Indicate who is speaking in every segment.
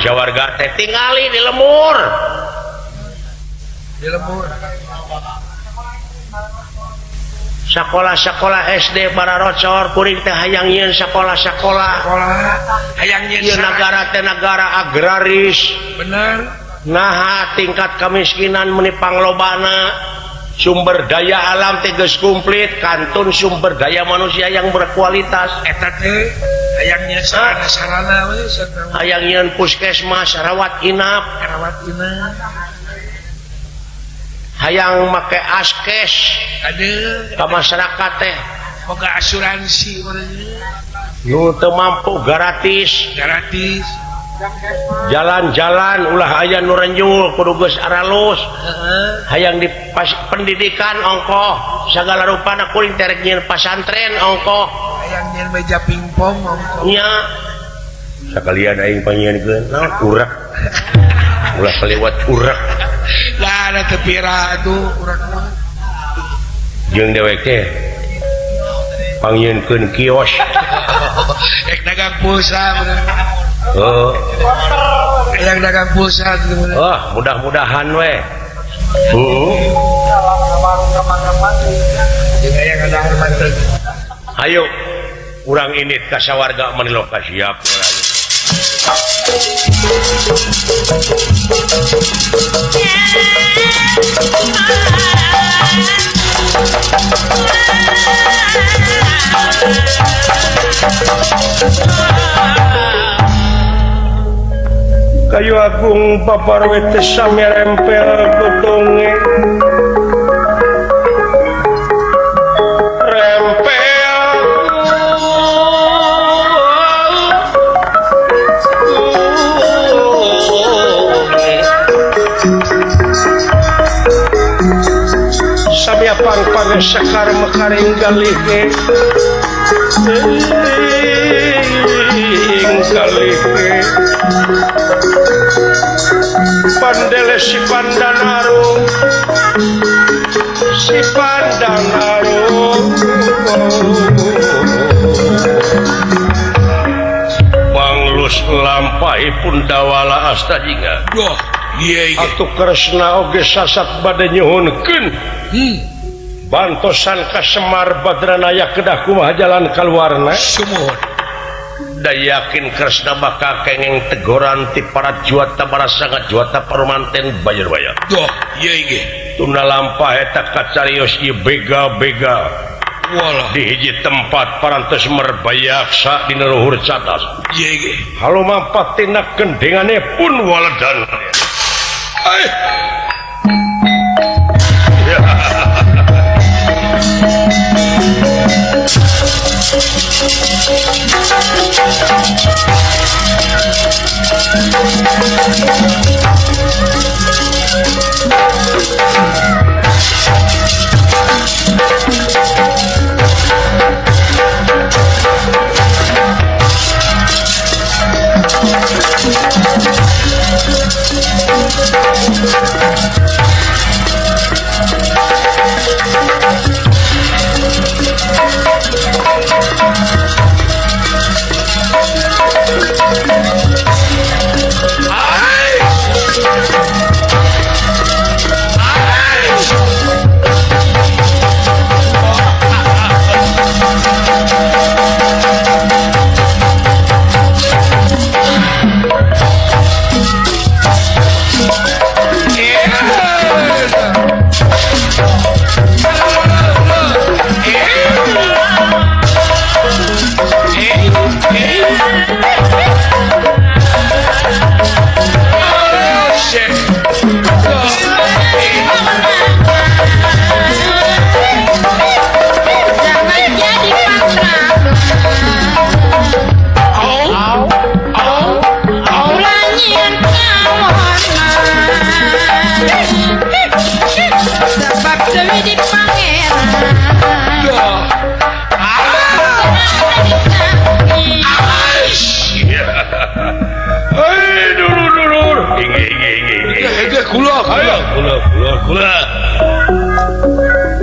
Speaker 1: warga teh tingali di lemur. Sekolah-sekolah SD para rocor kuring teh hayang nyeun sekolah-sekolah.
Speaker 2: Hayang nyeun
Speaker 1: Ieu negara teh negara agraris.
Speaker 2: Bener.
Speaker 1: Nah, tingkat kemiskinan menipang lobana. Sumber daya alam teh geus komplit, kantun sumber daya manusia yang berkualitas.
Speaker 2: Eta teh hayang nyeun sarana we sareng
Speaker 1: Hayang nyeun puskesmas, rawat inap, hayang make askes
Speaker 2: Aduh,
Speaker 1: ka masyarakat teh.
Speaker 2: boga asuransi
Speaker 1: Nu teu mampu gratis. Jalan-jalan ulah aya nu renjul kudu geus aralus. Hayang di pendidikan ongkoh sagala rupana kuring terek nyeun pasantren ongkoh.
Speaker 2: hayang nyeun meja pingpong
Speaker 1: Nya sakalian aing panyieunkeun naon urak. Ulah kaliwat urak.
Speaker 2: lah ada tepira tuh urang mah
Speaker 1: Jeung dewek teh pangieunkeun kios.
Speaker 2: ek dagang pulsa bener
Speaker 1: Oh,
Speaker 2: hayang dagang pulsa gitu bener
Speaker 1: mudah-mudahan we.
Speaker 2: jeung hayang ada hormatan
Speaker 1: Ayo urang ini ka sawarga manilo ka siap. Kayu agung paparwe teh sami rempel godonge. Pang sekar mekaring galike pandele si pandanaru banglus lampai pun dawala asta jingga atuh Kresna oge sasat bade nyuhunkeun bantosan ka Semar Badranaya kedah kumaha jalan kaluarna
Speaker 2: sumuhun
Speaker 1: da yakin Kresna bakal kenging teguran ti para juata para sangat juata parumanten bayar-bayar tuna lampah eta kacarios ieu bega-bega walah di hiji tempat parantos merbaya sa dina luhur cadas halo mampat tina kendengane pun waladan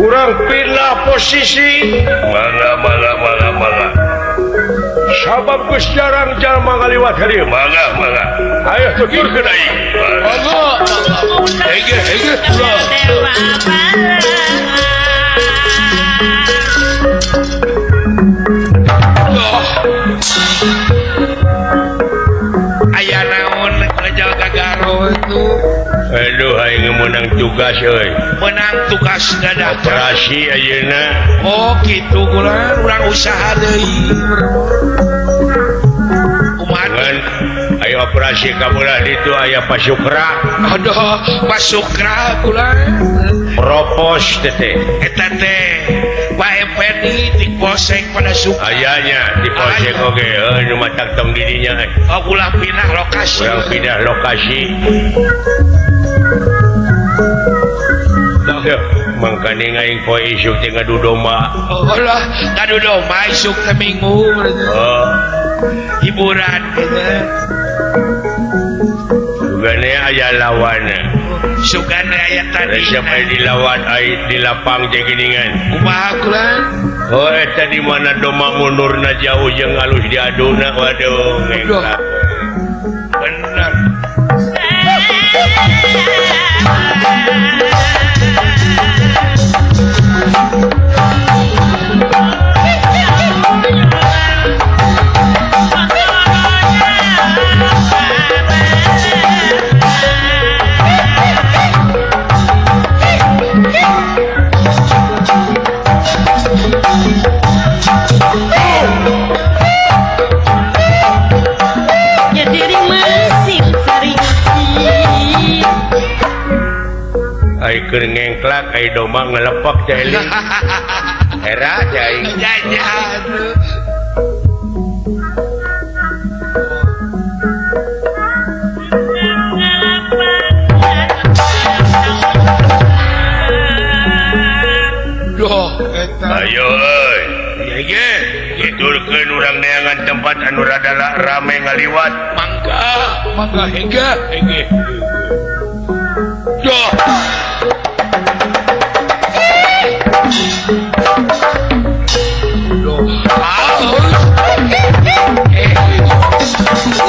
Speaker 1: urang pindah posisi mana sabab Gus jarang jalma ngaliwat hari mangga ayo tuturkeun aing
Speaker 2: Hege ulah. Aya naon ngejal gagaro itu
Speaker 1: aduh aing menang tugas euy
Speaker 2: menang tugas dadakan.
Speaker 1: operasi ayeuna
Speaker 2: Oh gitu urang usaha deui.
Speaker 1: ngan ayo operasi kamulah ditu aya pasukra
Speaker 2: Aduh, Pak Sukra kula.
Speaker 1: propos teh
Speaker 2: Eta teh Pak Effendi di Polsek pada Sukra.
Speaker 1: ayanya di polsek oge nu matak tong didinya
Speaker 2: Oh, ulah pindah lokasi.
Speaker 1: urang pindah lokasi Dah mangkane aing poe isuk teh ngadu domba
Speaker 2: Oh lah, kadu domba isuk teh minggu.
Speaker 1: oh
Speaker 2: Hiburan gitu.
Speaker 1: sugane aya lawanna
Speaker 2: Sugan aya tadi.
Speaker 1: siapa dilawan ai di lapang jeung geuningan
Speaker 2: Kumaha kula?
Speaker 1: oh eta di mana domba mundurna jauh jeung alus diaduna waduh ngengklak
Speaker 2: Bener.
Speaker 3: Diri masing sering
Speaker 1: ai keur ngengklak ai domba ngelepak teh eling era teh aing
Speaker 2: Jajan. Duh, eta.
Speaker 1: ayo euy
Speaker 2: Ya ge,
Speaker 1: diturkeun urang neangan tempat anu rada rame ngaliwat
Speaker 2: mangga hege. Duh.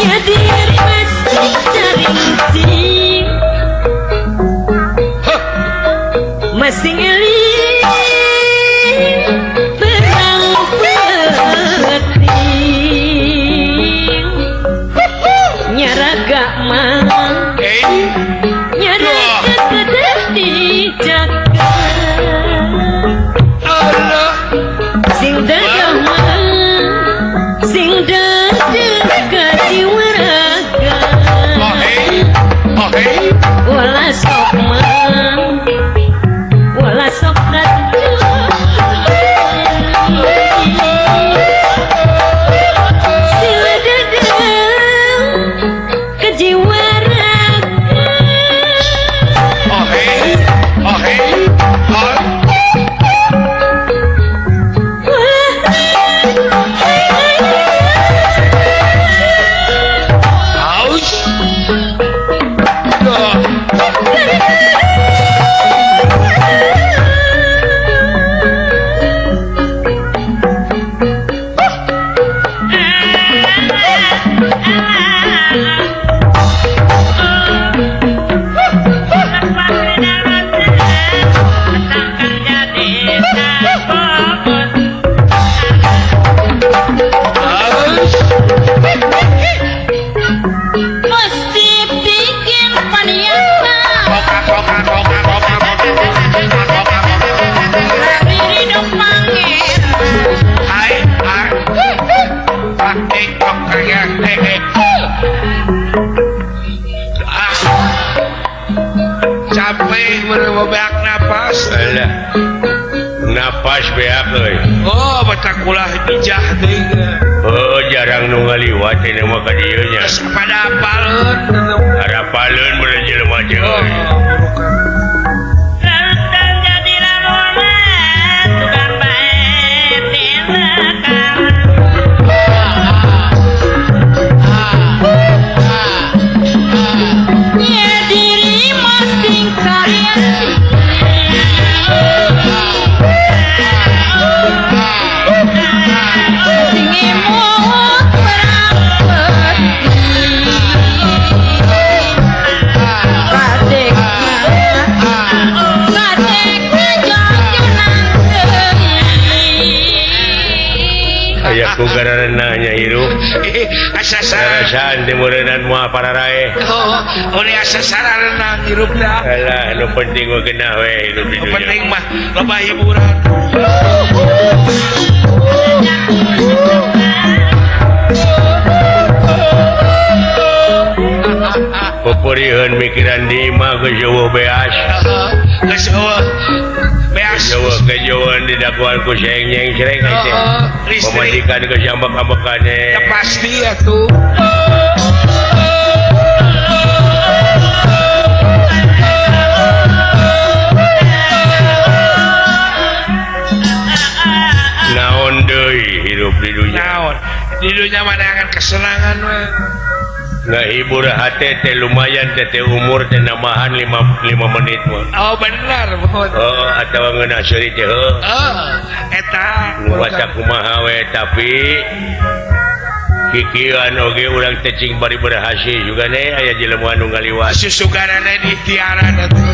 Speaker 3: ya diri masing sering masing eling perang penting nyaraga mang nyaraga kedah dijaga
Speaker 2: Allah.
Speaker 3: sing dadah mang sing dadah kadiwaraga
Speaker 2: Oh hey.
Speaker 3: wala sok mang wala sok ratu sila dadah kejiwaraga
Speaker 2: Oh hey. Haus. Duh. Haus.
Speaker 3: mesti bikin paniatan diri dong panggil
Speaker 2: Hai. Kok kayak capek berbebak napas.
Speaker 1: alah napas beak euy
Speaker 2: Oh, batak ulah bijah deui.
Speaker 1: oh jarang nu ngaliwat ini mah ka dieu nya
Speaker 2: Geus pada apaleun.
Speaker 1: harapaneun bener jelema teh
Speaker 2: Oh,
Speaker 1: euy
Speaker 3: dan jadilah momen bukan baik tindakan ya diri masing karya sing emo
Speaker 1: Kugarananya hirup.
Speaker 2: Asa sarana.
Speaker 1: Rasaan timureunana moal para rae.
Speaker 2: Oh, ini asa sarana hirup dah.
Speaker 1: Alah, nu penting mah genah we hirup di
Speaker 2: Yang
Speaker 1: dunia.
Speaker 2: penting mah loba hiburan.
Speaker 1: Pupurihan mikiran di imah ke Jawa beas.
Speaker 2: Geus eueuh. Beas.
Speaker 1: Kejauhan di dakwaan ku seng-nyeng sereng aja.
Speaker 2: Listrik.
Speaker 1: Pemajikan ke jambak-ambakane.
Speaker 2: Ya pasti atuh.
Speaker 1: Naon deui hirup di dunia.
Speaker 2: Naon? Di dunia mana akan kesenangan mah.
Speaker 1: Ngahibur hati teh lumayan teh umur teh namahan 5 menit mah.
Speaker 2: Oh benar, mohon.
Speaker 1: Oh, atawa ngeunah seuri teh heuh.
Speaker 2: Eta.
Speaker 1: Nubaca kumaha we tapi kikian oge urang teh cing bari berhasil juga nih aya jelema anu ngaliwat.
Speaker 2: Susugarana di tiaran atuh.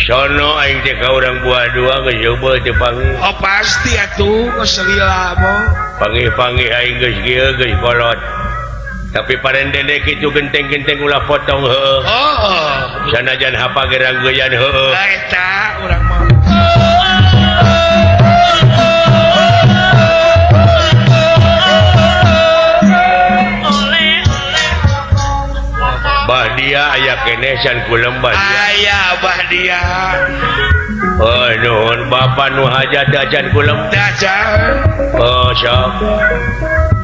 Speaker 1: Sono aing teh ka urang buah dua geus coba teh panggih.
Speaker 2: Oh pasti atuh, keselila mo.
Speaker 1: Panggih-panggih aing geus kieu geus kolot. Tapi parendene kitu genteng-genteng ulah potong heueuh.
Speaker 2: Oh.
Speaker 1: Sanajan hapa gerang geuyan heueuh.
Speaker 2: Lah eta urang mah.
Speaker 1: Bah dia aya keneh can kulem bah dia.
Speaker 2: Aya bah dia.
Speaker 1: Oh nuhun bapa nu hajat acan kulem.
Speaker 2: Dacan.
Speaker 1: Oh sok.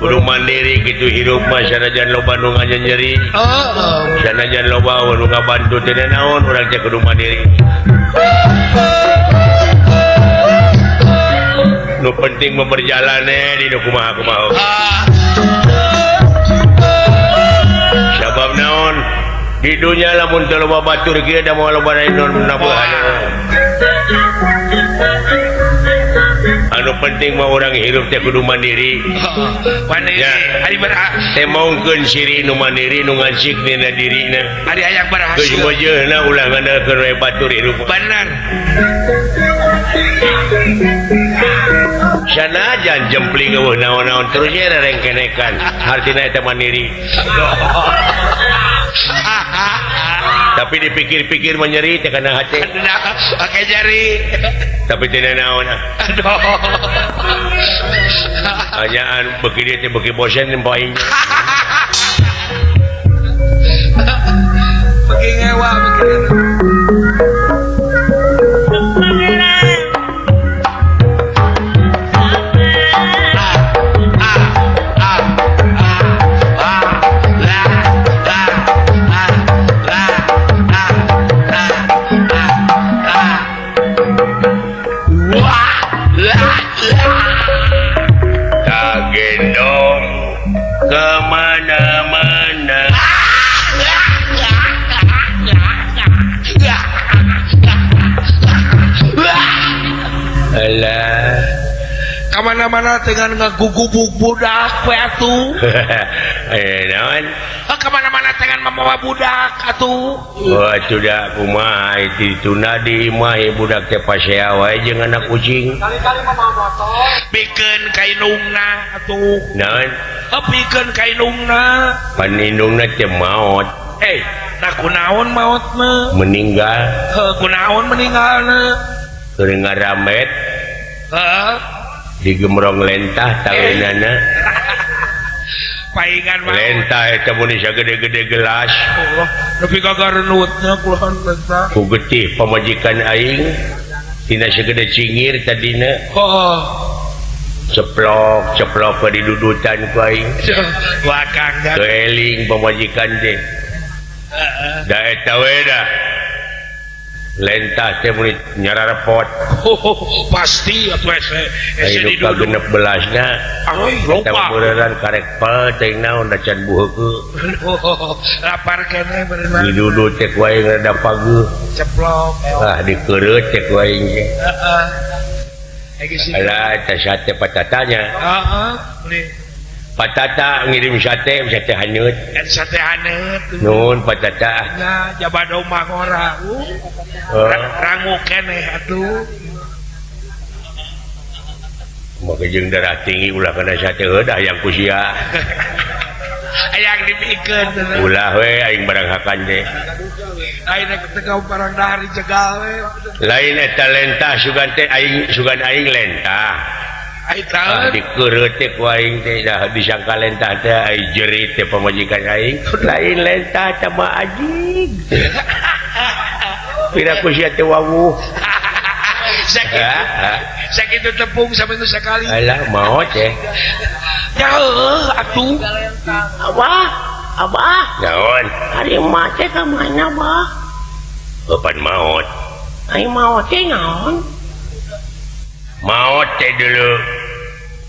Speaker 1: Kudu mandiri kitu hirup mah sanajan loba nu nganyeri.
Speaker 2: Oh.
Speaker 1: Sanajan loba nu ngabantu teh naon urang teh kudu mandiri. Nu penting mah berjalan di nu kumaha-kumaha. Sabab naon di dunia lamun teu loba batur kieu da moal loba non nabuhan. Anu penting mah urang hirup teh kudu mandiri.
Speaker 2: Mandiri.
Speaker 1: Ya.
Speaker 2: Ari
Speaker 1: Teh maungkeun siri nu mandiri nu ngansik dina dirina.
Speaker 2: Ari hayang
Speaker 1: Geus
Speaker 2: berhasil.
Speaker 1: mojeuna ulah ngandalkeun we batur hirup.
Speaker 2: Benar.
Speaker 1: Sanajan jempling eueuh naon-naon terus ye rerengkenekan. Artina eta mandiri. Tapi dipikir-pikir menyeri teh kana hate.
Speaker 2: Nah, pakai jari.
Speaker 1: Tapi tidak naon.
Speaker 2: Aduh.
Speaker 1: Hanyaan beuki dia teh beuki bosen poin.
Speaker 2: Bagi ngewa begitu.
Speaker 1: Kagendong kemana-mana. Alah.
Speaker 2: Kemana-mana dengan ngagugubuk budak we atuh.
Speaker 1: Naon?
Speaker 2: Kemana-mana dengan membawa budak atuh.
Speaker 1: Wah, sudah kumaha itu nadi imah budak teh pasea wae jeung anak kucing.
Speaker 2: Kali-kali mama motor. Pikeun kainungna atuh.
Speaker 1: Naon?
Speaker 2: Pikeun kainungna.
Speaker 1: Panindungna teh maot,
Speaker 2: Nah kunaon maot mah?
Speaker 1: meninggal,
Speaker 2: Kunaon meninggalna?
Speaker 1: keur ngaramet
Speaker 2: Heeh.
Speaker 1: digemrong lentah taweunana.
Speaker 2: Paingan mah.
Speaker 1: Lentah eta mun sagede-gede gelas.
Speaker 2: Allah, nepi ka gareunutnya kulahan lentah.
Speaker 1: Ku getih pamajikan aing tina sagede cingir tadina ceplok ke didudutan ku aing.
Speaker 2: Wakang kan.
Speaker 1: Keeling pamajikan teh. Da eta we dah. Lentah teh mun nyararepot.
Speaker 2: Pasti atuh ese
Speaker 1: Ayo ka
Speaker 2: diduduk.
Speaker 1: 16na.
Speaker 2: Aoi,
Speaker 1: Eta
Speaker 2: lupa.
Speaker 1: beneran karek pel teh naon da can buheukeun.
Speaker 2: Lapar kene beneran.
Speaker 1: Didudut teh ku aing rada pageuh.
Speaker 2: Ceplok.
Speaker 1: Dikereut teh ku aing teh.
Speaker 2: Heeh. Egi sih.
Speaker 1: Alah eta sate patatanya.
Speaker 2: Heeh. Nih.
Speaker 1: patata ngirim sate hanyut
Speaker 2: sate haneut
Speaker 1: nun patata
Speaker 2: nya jaba domang ora rangu keneh atuh
Speaker 1: maka jeung darah tinggi ulah kana sate heudah yang kusia
Speaker 2: ayang dipikeun
Speaker 1: ulah we aing barang hakan teh
Speaker 2: ayeuna tegau barang dahar dijegal we
Speaker 1: lain eta lentah sugan teh aing sugan aing lentah
Speaker 2: ai tahu
Speaker 1: dikeureuh teh ku aing teh dah disangka lentah teh ai jerit teh pamajikan aing lain lentah teh mah ajig pira kusia teh wawuh
Speaker 2: sakit tepung sampai sekali
Speaker 1: alah maot teh
Speaker 2: ya atuh
Speaker 3: Abah
Speaker 1: naon
Speaker 3: hari emak teh ka mana bah
Speaker 1: kapan maot
Speaker 3: ai mau teh naon
Speaker 1: maot teh dulu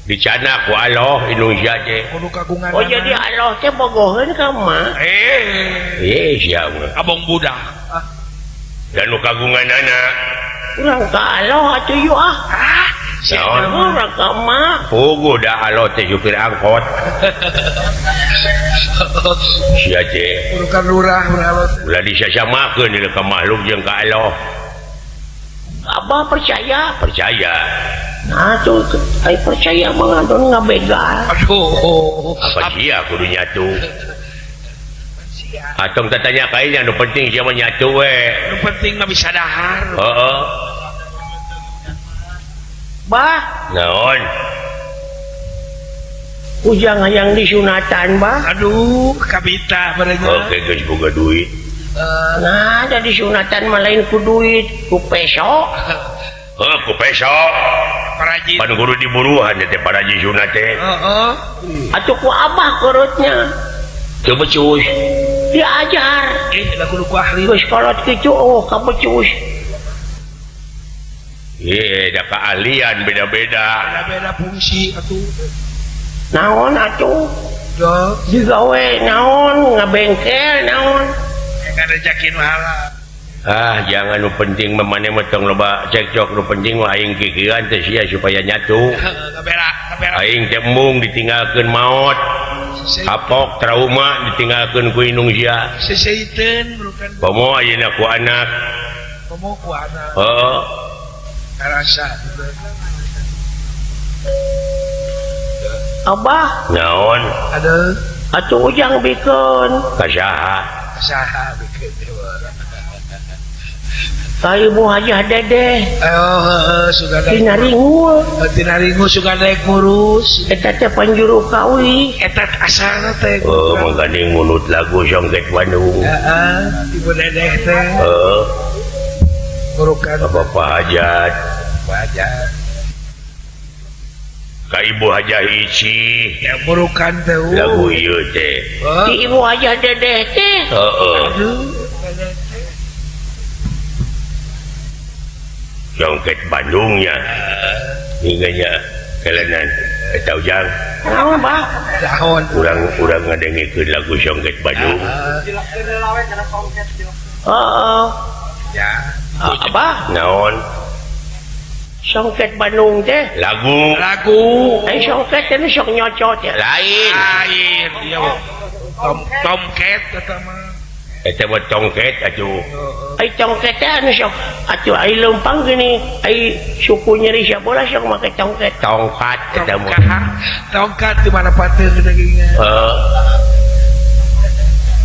Speaker 1: dicana ku Allah Indonesia teh
Speaker 2: kudu kagungan
Speaker 3: oh jadi Allah teh bogoheun ka emak
Speaker 1: sia mah
Speaker 2: abong budak
Speaker 1: dan nu kagunganana
Speaker 3: urang ka Allah atuh yuk
Speaker 1: naon
Speaker 3: urang ka emak
Speaker 1: puguh da Allah teh supir angkot sia teh
Speaker 2: kudu ka lurah
Speaker 1: ulah disasamakeun dina ka makhluk jeung ka Allah
Speaker 3: Abah percaya nah tuh ai percaya mengadon ngabegal
Speaker 2: aduh
Speaker 1: apa sia kudu nyatu atong tatanya kainnya nu penting sia mah nyatu we
Speaker 2: nu penting mah bisa dahar
Speaker 1: heeh
Speaker 3: bah
Speaker 1: naon
Speaker 3: ujang hayang disunatan bah
Speaker 2: aduh kabita barenya
Speaker 1: oke geus boga duit
Speaker 3: nah ada disunatan mah lain ku duit ku peso
Speaker 1: ku peso
Speaker 2: parajin
Speaker 1: pan guru diburuhan teh paraji sunat teh
Speaker 2: heeh
Speaker 3: atuh ku abah kerutnya
Speaker 1: teu becus
Speaker 3: diajar
Speaker 2: lah kudu ku ahli
Speaker 3: geus kolot kitu oh ka becus
Speaker 1: da keahlian beda-beda
Speaker 2: beda fungsi atuh
Speaker 3: naon atuh
Speaker 2: dok
Speaker 3: digawe naon ngabengkel naon
Speaker 2: kada jakin mahala
Speaker 1: jangan nu penting memane metong loba cekcok nu penting mah aing kikiran teh sia supaya nyatu
Speaker 2: kabela
Speaker 1: aing teh mung ditinggalkeun maot kapok trauma ditinggalkeun ku indung sia
Speaker 2: seseiteun bukan
Speaker 1: pomo ayeuna ku anak
Speaker 2: komo ku anak
Speaker 1: heeh
Speaker 2: karasa
Speaker 3: abah
Speaker 1: naon
Speaker 2: ada
Speaker 3: atuh ujang bikeun
Speaker 1: kasaha
Speaker 2: saha bikin dewa
Speaker 3: ka ibu hajah dedeh
Speaker 2: sudah
Speaker 3: tina ringul
Speaker 2: ringu suka naik ngurus
Speaker 3: eta teh panjuru kawi
Speaker 2: etat asalna teh
Speaker 1: menggandeng mulut lagu Songket Bandung
Speaker 2: ibu dedeh teh ngurukan
Speaker 1: Bapak Hajat
Speaker 2: wajah
Speaker 1: ka Ibu Hajah Ici
Speaker 2: yang ngurukan teh
Speaker 1: lagu ieu teh
Speaker 3: di ibu hajah dedeh teh
Speaker 1: Songket Bandungnya hinganya kelenan eta ujang
Speaker 3: naon bah
Speaker 2: dahon
Speaker 1: urang ngadengikeun lagu Songket Bandung
Speaker 3: heeh
Speaker 2: ya
Speaker 3: abah
Speaker 1: naon
Speaker 3: Songket Bandung teh
Speaker 1: lagu
Speaker 3: ai songket teh sok nyocot ya
Speaker 1: lain
Speaker 2: iya tomket eta mah
Speaker 1: eta mah tongket atuh
Speaker 3: ai tongket teh anu sok atuh ai leumpang gini ai suku nyeri sia bola sok make tongket
Speaker 1: tongkat eta mah
Speaker 2: tongkat di mana pateung dagingnya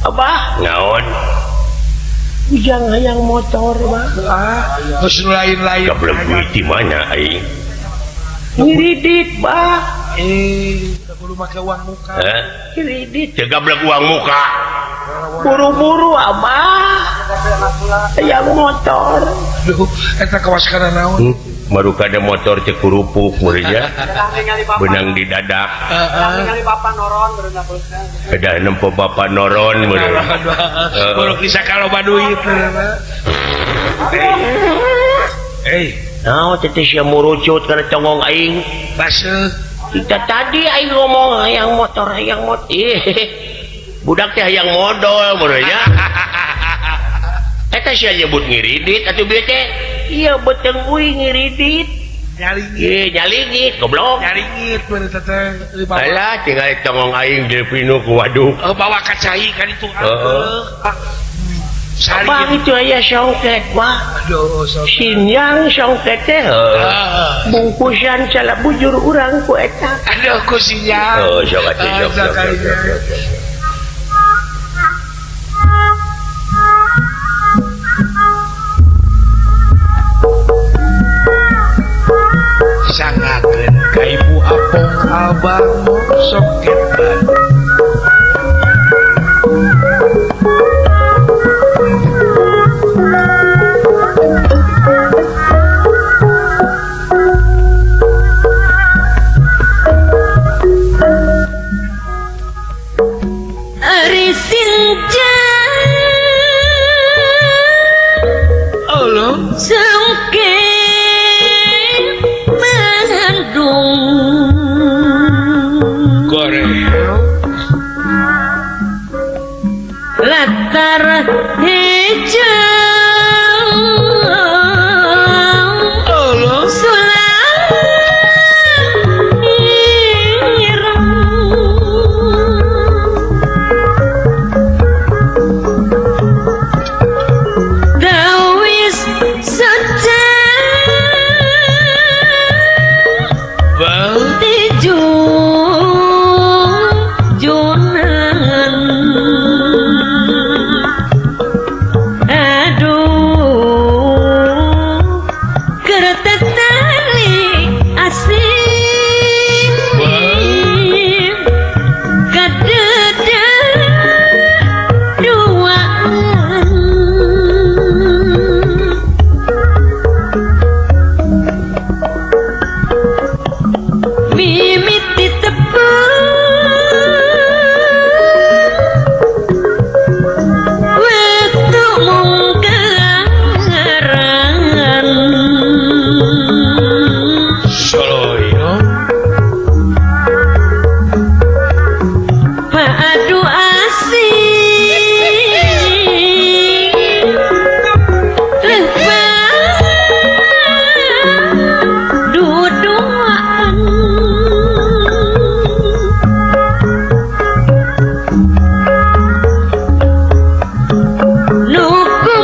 Speaker 3: abah
Speaker 1: naon
Speaker 3: ujang hayang motor bah
Speaker 2: terus lain-lain
Speaker 1: gablek duit di mana aing
Speaker 3: ngiridit bah
Speaker 2: kudu make uang muka
Speaker 3: ngiridit
Speaker 1: teu gablek uang muka
Speaker 3: buru-buru abah hayang motor
Speaker 2: aduh eta kawas kana naon
Speaker 1: baru kada motor teh kurupuk meureunnya benang di dadak ada nempo bapak noron meureun
Speaker 2: buruk bisa kalau baduit
Speaker 3: naon teh sia murucut kana congong aing
Speaker 2: baseuh
Speaker 3: kita tadi aing ngomong hayang motor budak teh hayang modal meureunnya eta sia nyebut ngiridit atuh bieu teh iya beteng uy ngiridit Nyalingit goblok.
Speaker 2: Nyaringit bener teteh.
Speaker 3: Alah tinggal tongong aing Delvino ku waduk.
Speaker 2: Bawa kacai kan itu.
Speaker 3: Bang itu aya songket mah.
Speaker 2: Aduh,
Speaker 3: Sinyang songket teh. Bungkusan salah bujur urang ku eta.
Speaker 2: Aduh, ku sinyang.
Speaker 1: Oh, sok atuh sok.
Speaker 2: Sangakeun ka ibu apong abang soket ban.
Speaker 4: Ari sinjang
Speaker 2: Allah
Speaker 4: sangke mengandung
Speaker 2: goreng.
Speaker 4: latar hijau
Speaker 2: Allah
Speaker 4: sulam ireng dawis sejak
Speaker 2: bang
Speaker 4: Junan aduh keretek tali asing kadeda duaan mimit ditepung waktu mungkaran
Speaker 2: soloyo
Speaker 4: padu asing lepas duduan nuku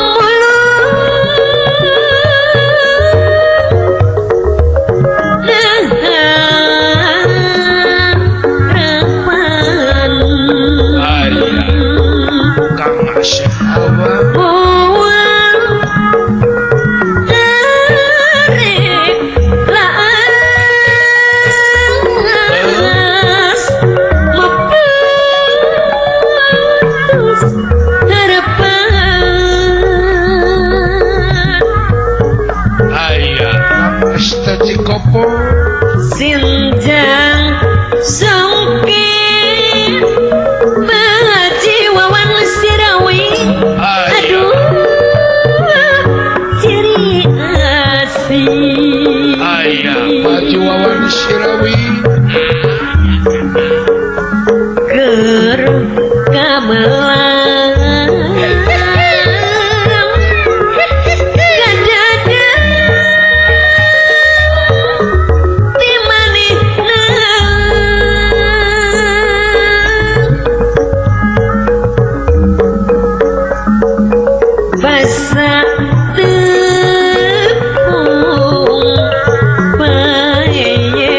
Speaker 2: kang Asya abang ayah kang Asta Cikopo
Speaker 4: Sinjang songke Baji wawan sirawi aduh ciri asih
Speaker 2: ayah baju wawan sirawi
Speaker 4: ker kamelang kadada di manehna basa tepung bae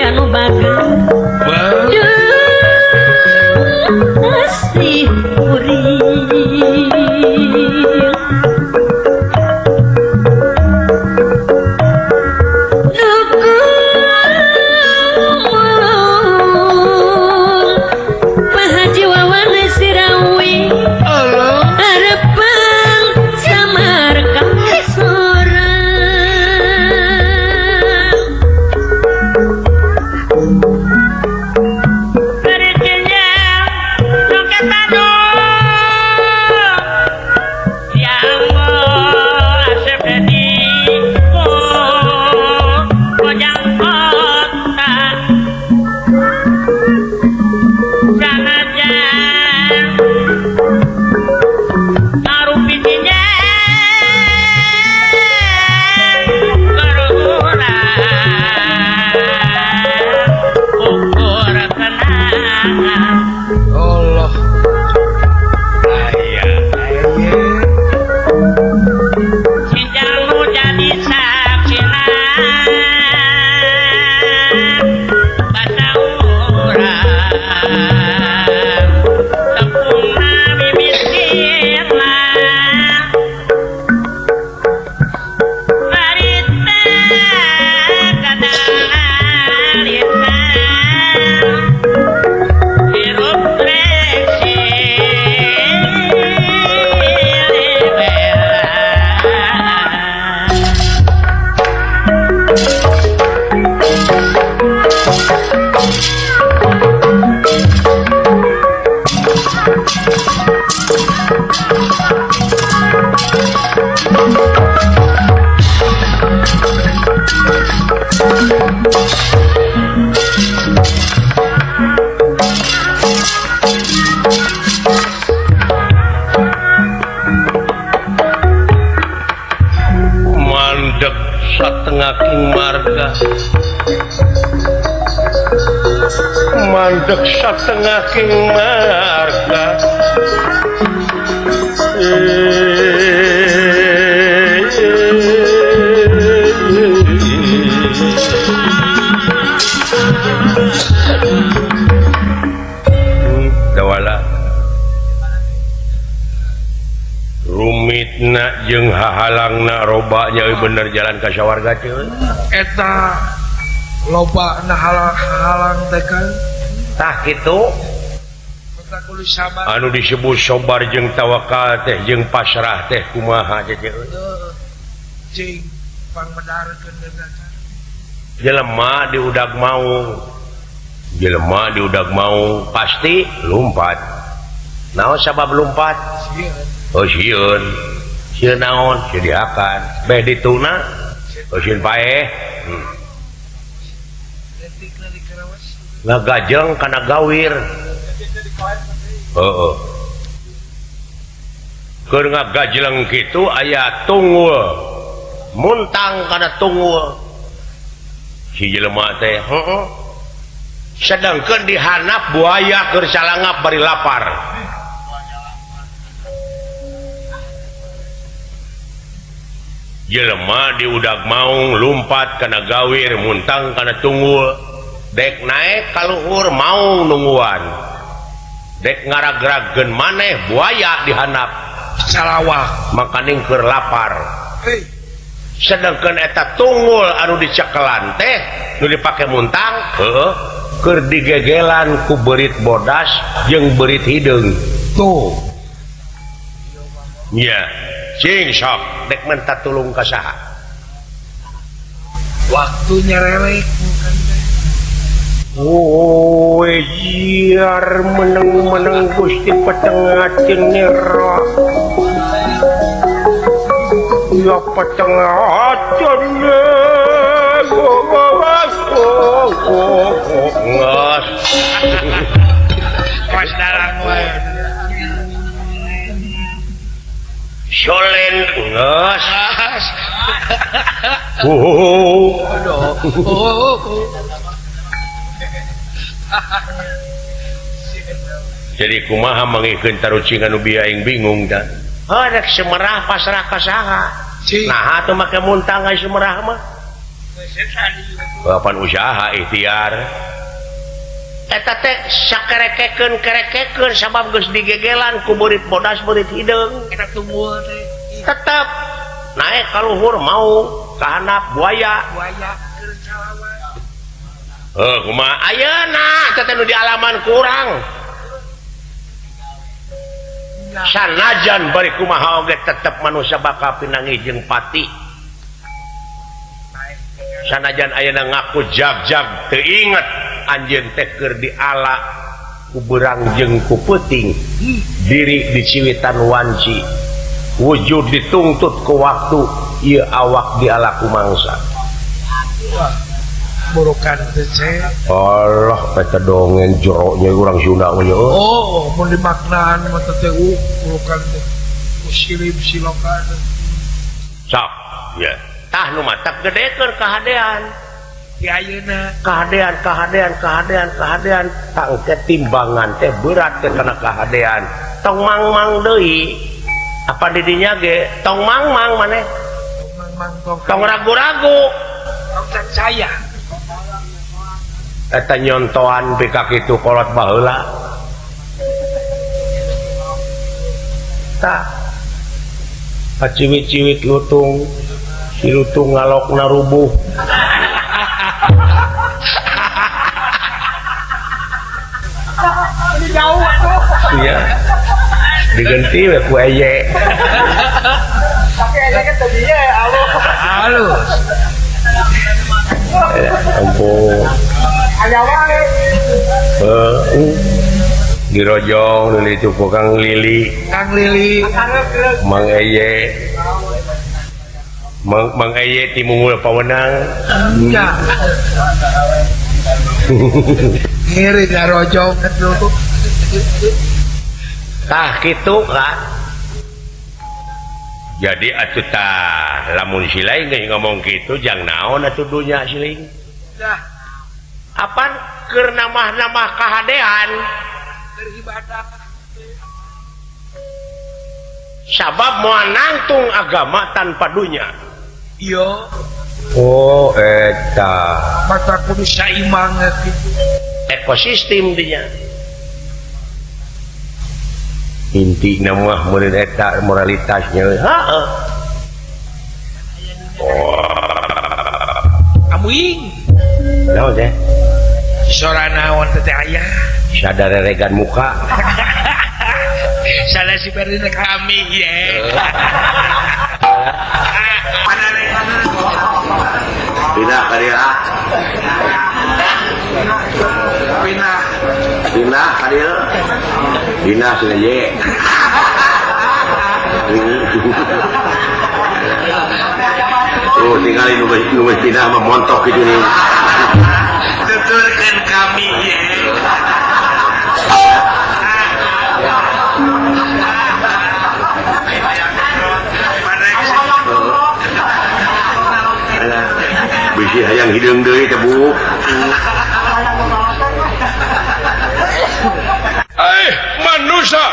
Speaker 4: anu bageus
Speaker 2: bang
Speaker 4: masih kuring Pak Haji Wawan Sirawi
Speaker 2: Allah
Speaker 4: harapan samar kang sorang Kerekenyang songket Bandung
Speaker 1: mandeg satengah king marga mandeg satengah king marga dawala rumitna jeung hahalangna robanya bener jalan ka sawarga teh
Speaker 2: eta loba na halang teh kan
Speaker 1: tah kitu
Speaker 2: kota kudu sabar
Speaker 1: anu disebut sobar jeung tawakal teh jeung pasrah teh kumaha teh
Speaker 2: cing pangmedarkeun dengan
Speaker 1: jelema diudag mau pasti lumpat naon sabab lumpat oh sieun naon sediakan beh dituna oh sieun paeh ngagajeng kana gawir heeh keur ngagajleng kitu aya tunggul muntang kana tunggul si jelema teh heeh sedangkeun dihanap buaya keur salangap bari lapar jelema diudag maung lumpat kana gawir muntang kana tunggul dek naik ka luhur mau nungguan dek ngaragragkeun maneh buaya dihanap
Speaker 2: salawah
Speaker 1: makaning keur lapar sedangkeun eta tunggul anu dicekelan teh nu dipake muntang heuh keur digegelan ku beurit bodas jeung beurit hideung tuh nya cing sok dek minta tulung ka saha
Speaker 2: waktunya rewek bukan teh
Speaker 1: jiar meneng Gusti petengatin nira ya petengatin ngas
Speaker 2: pas dalang wae
Speaker 1: solen ngas jadi kumaha mangikeun tarucing anu biaing bingung dah rek semerah pasrah ka saha nah atuh make muntang aya semerah mah papan usaha ikhtiar eta teh sakerekekeun sabab geus digegelan ku beurit bodas beurit hideung
Speaker 2: kita tunggu teh
Speaker 1: tetep naik ka luhur mau kahandap buaya
Speaker 2: keur salawat
Speaker 1: kumaha ayeuna teh nu di alaman kurang sanajan bari kumaha oge tetep manusia bakal pinangi jeung pati sanajan ayeuna ngaku jag-jag teu inget anjeun teh keur diala ku beurang jeung ku peuting diri diciwitan wanci wujud ditungtut ku waktu ieu awak diala ku mangsa
Speaker 2: burukan teh
Speaker 1: Allah eta dongen jero nya urang Sunda mah nya
Speaker 2: mun dimaknaan mah teh burukan teh usilib silokan
Speaker 1: sok ya tah nu matak gedekeun kahadean
Speaker 2: di ayeuna
Speaker 1: kahadean tangke timbangan teh berat teh kana kahadean tong mang deui apa di dinya ge tong mang maneh tong ragu-ragu
Speaker 2: tong saya
Speaker 1: eta nyontoan bika kitu kolot baheula tah ciwit-ciwit lutung si lutung ngalokna rubuh iya diganti we ku eye
Speaker 2: tapi eye ke teu dieu halus
Speaker 1: ampun
Speaker 2: aya wae
Speaker 1: dirojong itu Kang Lili
Speaker 2: Mang Eye
Speaker 1: mangeye timungul pawenang
Speaker 2: enggak ngiri garojong itu
Speaker 1: tah kitu kan jadi atuh tah lamun silaing geus ngomong kitu jang naon atuh dunya siling
Speaker 2: dah
Speaker 1: apan keur namah-namah kahadean
Speaker 2: beribadah
Speaker 1: sabab moal nangtung agama tanpa dunya.
Speaker 2: iya
Speaker 1: Oh eta
Speaker 2: mata kudu saimbang gitu
Speaker 1: ekosistem dinya inti nama meureun eta moralitasnya heeh
Speaker 2: amuing
Speaker 1: naon teh
Speaker 2: sorana naon teh aya
Speaker 1: sadareregan muka
Speaker 2: salah si Ferdinand kami ya
Speaker 1: pindah kadieu pindah kadieu pindah cenah ye tinggalin nu geus pindah mah montok kitu nih
Speaker 2: tuturkeun kami ya
Speaker 1: bisi hayang hideung deui teh Bu manusia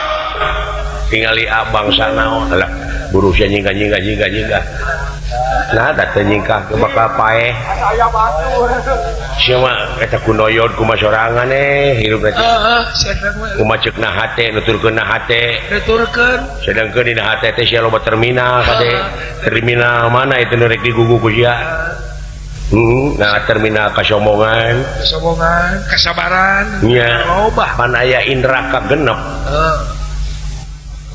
Speaker 1: tingali abang sanaon alah buru sia nyingga nah datang nyingkah ke bakal paeh sia mah eta kunoyod kumaha sorangan hirup eta kumaha ceukna hate nuturkeunna hate
Speaker 2: nuturkeun
Speaker 1: sedangkeun dina hate teh sia loba terminal kade terminal mana itu nu rek digugu ku sia nah terminal kasombongan
Speaker 2: kesabaran
Speaker 1: nya
Speaker 2: loba
Speaker 1: pan aya indra kagenep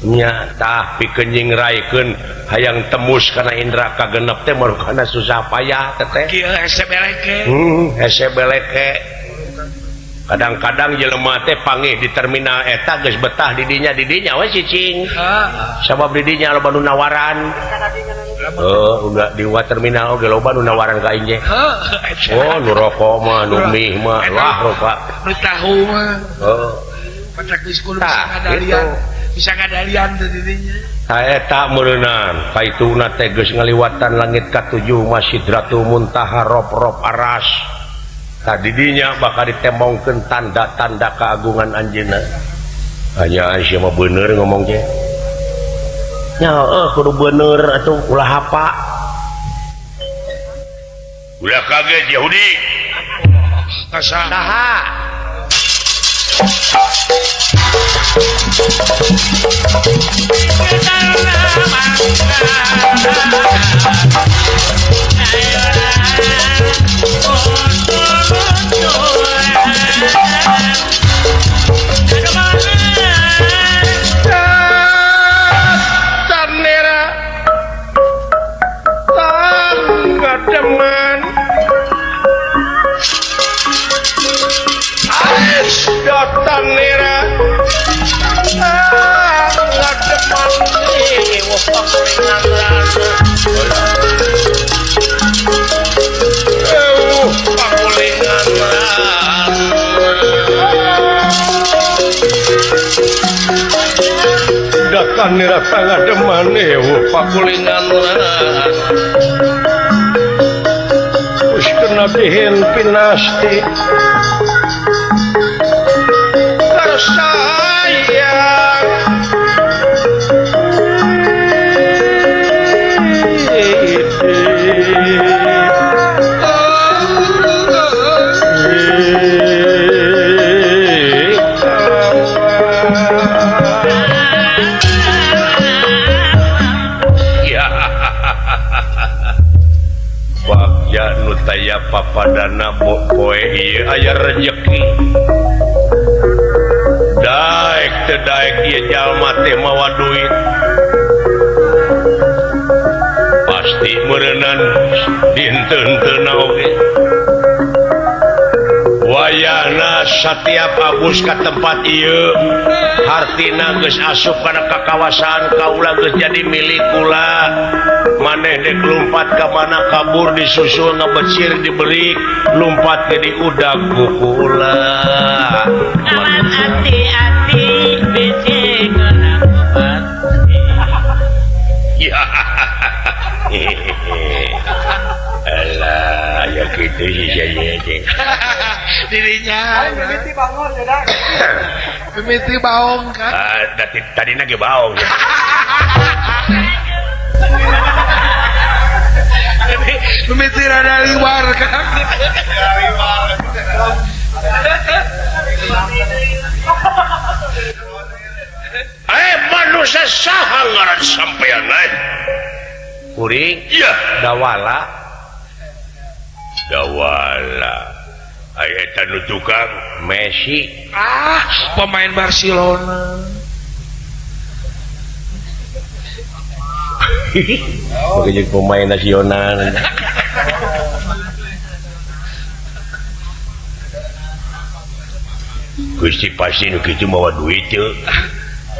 Speaker 1: nya tah pikeun nyingraikeun hayang tembus kana indra kagenep teh marukana susah payah teh
Speaker 2: kieu hese beleke
Speaker 1: hese beleke kadang-kadang jelema teh panggih di terminal eta geus betah di dinya we cicing sabab di dinya loba nu nawaran udah di terminal oge loba nu nawaran ka inje oh nu rokok mah nu mie mah wah rupa
Speaker 2: nu tahu mah patak diskul bisa ngadalian teh didinya
Speaker 1: eta meureunan kaituna teh geus ngaliwatan langit katujuh Sidratul Muntaha rob aras tadi dinya bakal ditembongkeun tanda-tanda keagungan anjeunna hanya sia mah bener ngomong teh nya kudu bener atuh ulah apa ulah kaget Yahudi kasaha teman datang nera nggak depan ini wapak ringan rasa pakulingan datang nera sangat deman pakulingan rasa kena bihin pinasti tersayang Nutaya papadana poe ieu aya rejeki daek teu daek ieu jalma teh mawa duit pasti meureunan dinten-teuna oge wayahna satiap abus ka tempat ieu hartina geus asup kana kakawasan kaula geus jadi milik kula maneh dedek lumpat ke mana kabur disusul ngebecir diberi lumpat ke di udag kukula
Speaker 4: aman hati-hati becek orang obat
Speaker 1: ya alah ya gitu sih saya
Speaker 2: dirinya mimiti baong kan
Speaker 1: tadi nage baong
Speaker 2: mimiti rada liwar kan
Speaker 1: manusia saha ngaran sampean kuring iya dawala aya eta nu tukang Messi
Speaker 2: pemain Barcelona
Speaker 1: jadi pemain nasional Gusti pasti nu kitu mawa duit teu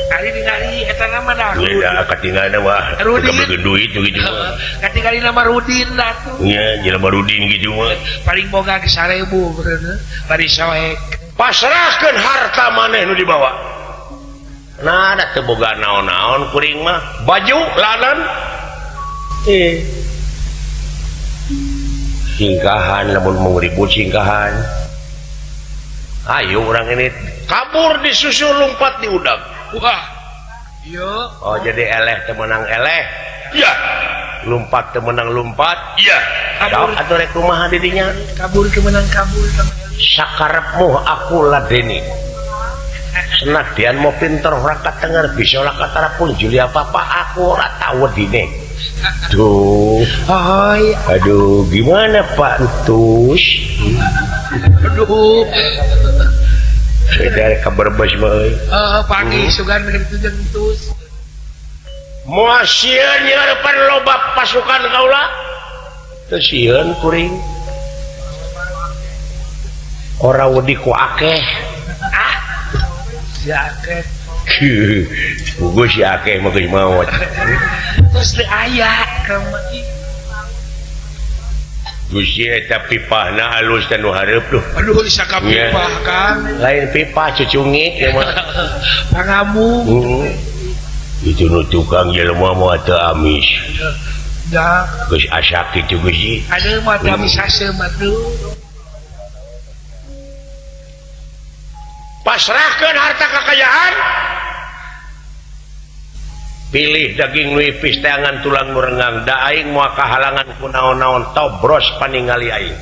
Speaker 2: kali ningali eta nama dah
Speaker 1: beda katinggalna mah
Speaker 2: Rudin
Speaker 1: duit gitu
Speaker 2: katingali nama Rudin dah tuh
Speaker 1: nya jelema Rudin gitu mah
Speaker 2: paling boga ke 1000 bener bari soek
Speaker 1: pasrahkeun harta maneh nu dibawa nah da teu boga naon-naon kuring mah baju lanan singkahan lamun mau ribut singkahan ayo orang ini kabur disusul lumpat di udag
Speaker 2: wah iya
Speaker 1: oh jadi eleh temenang eleh iya lumpat temenang lumpat iya
Speaker 2: kabur
Speaker 1: atau rek kumaha didinya
Speaker 2: kabur kemenang kabur
Speaker 1: sakarepmu aku ladeni senadyan mau pinter ora katenger bisa ora katarapun juli apa-apa aku ora tau dine tuh aduh gimana Pak Entus
Speaker 2: aduh
Speaker 1: dari kabar bos boy
Speaker 2: pagi sugan begitu jentus
Speaker 1: moal sieun nyarepan loba pasukan kaula teu sieun kuring ora wedi ku akeh
Speaker 2: si akeh
Speaker 1: puguh si akeh mah geus maot
Speaker 2: terus teu aya kamari
Speaker 1: Gusti eta pipahna halus dan nu hareup tuh
Speaker 2: aduh bisa kapipah kan
Speaker 1: lain pipah cucungit ya mah
Speaker 2: pangamu
Speaker 1: itu nu tukang jelema mah teu amis
Speaker 2: ya
Speaker 1: geus asak kitu Gusti
Speaker 2: ada mah teu amis hase mah tuh
Speaker 1: pasrahkeun harta kekayaan pilih daging nuipis teangan tulang murengang da aing moal kahalangan ku naon-naon tobros paningali aing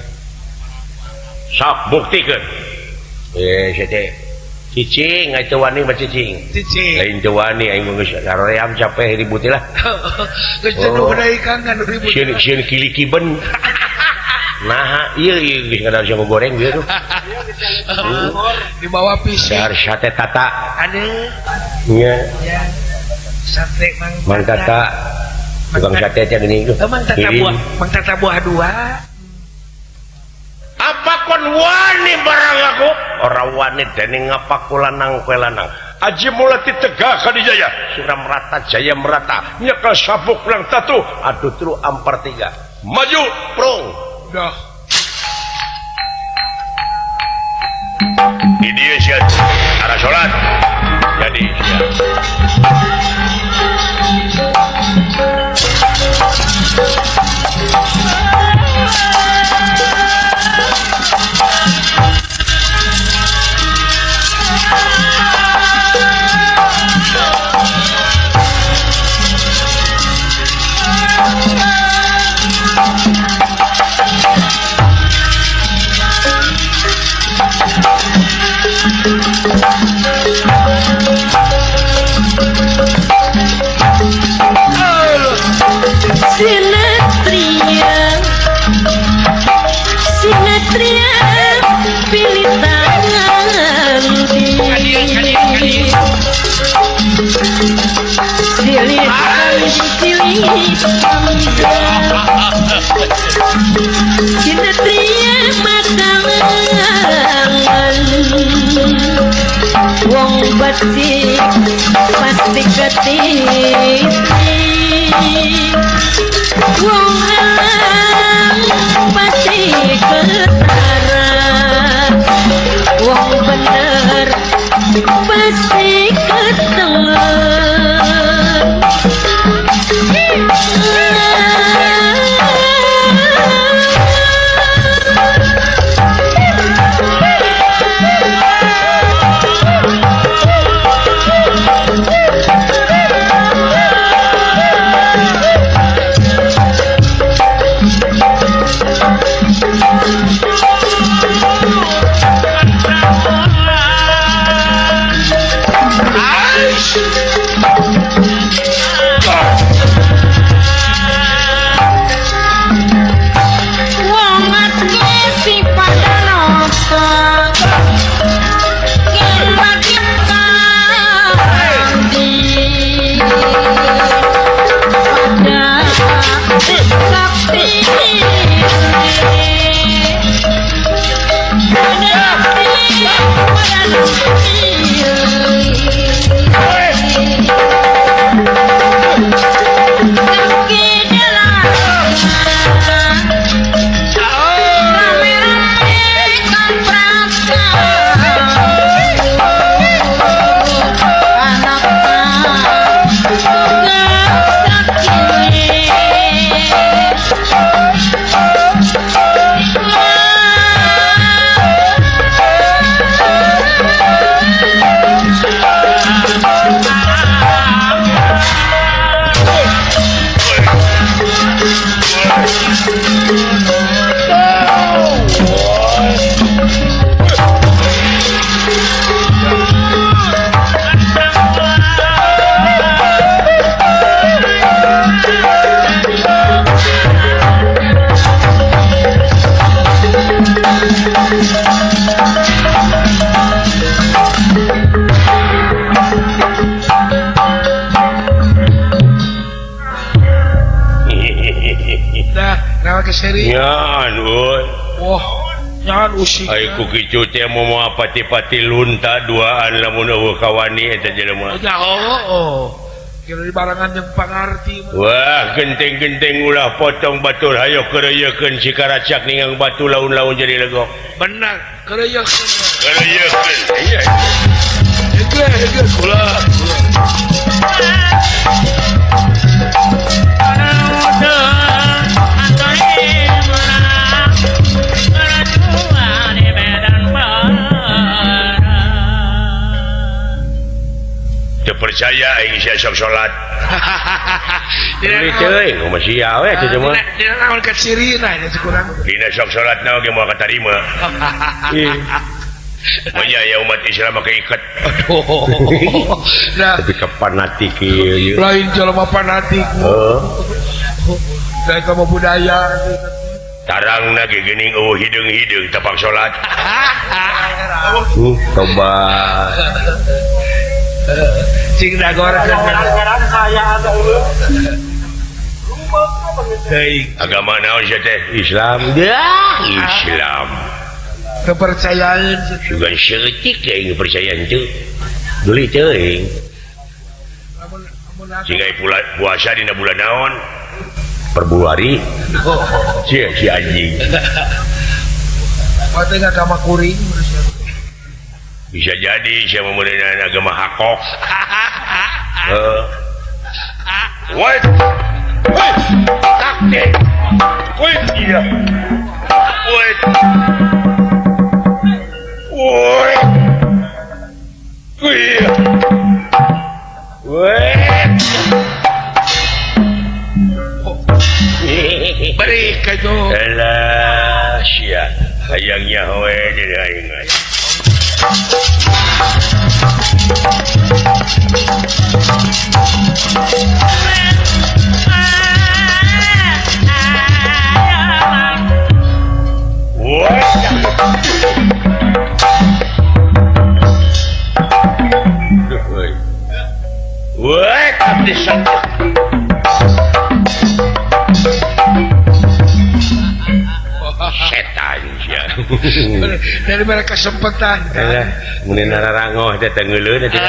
Speaker 1: sok buktikeun sete cicing atuh wani mah cicing lain teu wani aing geus saroream capek ribut lah
Speaker 2: geus jenuh deui kang anu ribut
Speaker 1: sieun kilikiben nah ieu geus kada bisa goreng bieu tuh
Speaker 2: di bawah pisang
Speaker 1: dar sate tata
Speaker 2: ada
Speaker 1: nya
Speaker 2: ya sate
Speaker 1: mang tata tukang sate teh geuning tuh
Speaker 2: mang tata buah dua
Speaker 1: apa kon wani barang aku ora wani dening ngapakulanang kowe lanang aji mulai tegak kadijaya suram rata jaya merata nyekel sabuk lang tatu aduh tru ampar 3 maju prong
Speaker 2: dah
Speaker 1: di dia siat arah sholat jadi siat
Speaker 4: Sinatria pilih tangan Sinatria makalangan wong becik pasti ketiti wong
Speaker 2: Nah, nama keseri.
Speaker 1: Nyaan, woy.
Speaker 2: Wah, jangan usik.
Speaker 1: Ai ku kicu teh mau pati-pati lunta duaan lamun eueuh kawani eta jelema.
Speaker 2: Ya oh. Kira di barangan yang pangarti.
Speaker 1: Wah, genteng-genteng ulah potong batur hayo kereyekeun si karacak ningang batu laun-laun jadi legok.
Speaker 2: Benar, kerja
Speaker 1: Kereyekeun. Iya.
Speaker 2: Ege, kula.
Speaker 1: Teu percaya aing sia sok salat. Deui
Speaker 2: Tidak
Speaker 1: teuing masih awe teh mah.
Speaker 2: tidak naon kesiri nah ini kurang.
Speaker 1: Dina sok salat na oge moal katarima. Maya ya umat Islam make ikat.
Speaker 2: Nah,
Speaker 1: Tapi kepanatik ieu.
Speaker 2: lain jelema fanatik.
Speaker 1: Heeh.
Speaker 2: Dari kamu budaya.
Speaker 1: Tarangna ge geuning eueuh hideung-hideung tapak salat. Coba.
Speaker 2: Cing dagor
Speaker 1: Agama naon sia teh? Islam. Dah, Islam.
Speaker 2: kepercayaan
Speaker 1: Sugan seutik aing percaya henteu. Deuli teuing. Sing aya puasa dina bulan naon? Februari. Si anjing.
Speaker 2: Matanya agama kuring
Speaker 1: Bisa jadi sia memeuneunan agama hakok. What? Wait. Takde. Wait, iya. Wait. Wait. Iya. Wait.
Speaker 2: beri kajo
Speaker 1: Alah, sia. Hayangnya we jadi aing. Wah, abdi sakit. Setan sia.
Speaker 2: dari mereka kesempatan
Speaker 1: Alah, mun nararangoh teh tengeuleun atuh.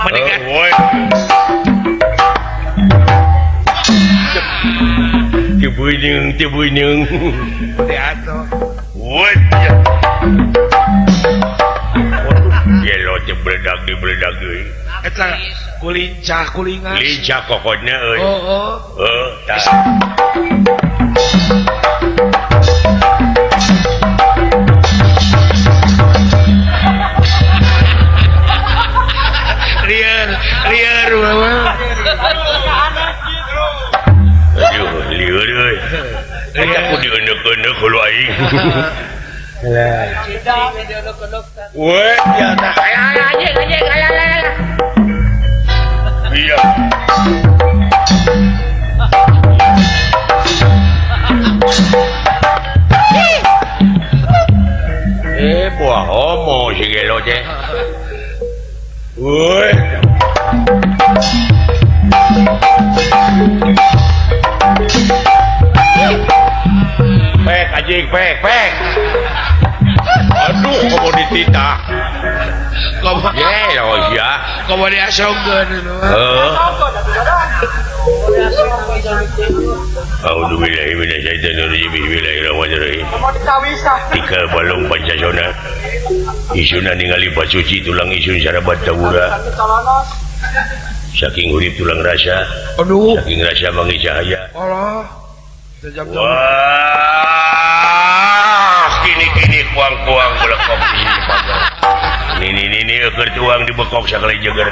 Speaker 2: mendingan
Speaker 1: Woi. Tibunyung.
Speaker 2: teatro
Speaker 1: What? Gelo teh beledag deui.
Speaker 2: eta kulingas
Speaker 1: Lincah kokotna euy.
Speaker 2: oh
Speaker 1: Tah.
Speaker 2: liar mama
Speaker 1: Aduh, lieur euy. Eta ku dieuneuk-euneuk hulu aing. Alah. Woi, ya tah. Iya. Buah homo si gelo teh. Woi. Pek anjing, pek. Aduh, komoditi tah. Gelo ya.
Speaker 2: kamu diasongkeun
Speaker 1: Heeh. A'udzubillahi minasyaitonirrajim. Bismillahirrahmanirrahim. Tikal balong Pancasona. Isuna ningali pasuci tulang isun sarabat tawura. Saking urip tulang rasa,
Speaker 2: aduh
Speaker 1: saking rasa mangi cahaya.
Speaker 2: Allah sejam
Speaker 1: Wah, kini kuang-kuang belekok di sini pagar. Nini keur tuang dibekok sakali jeger.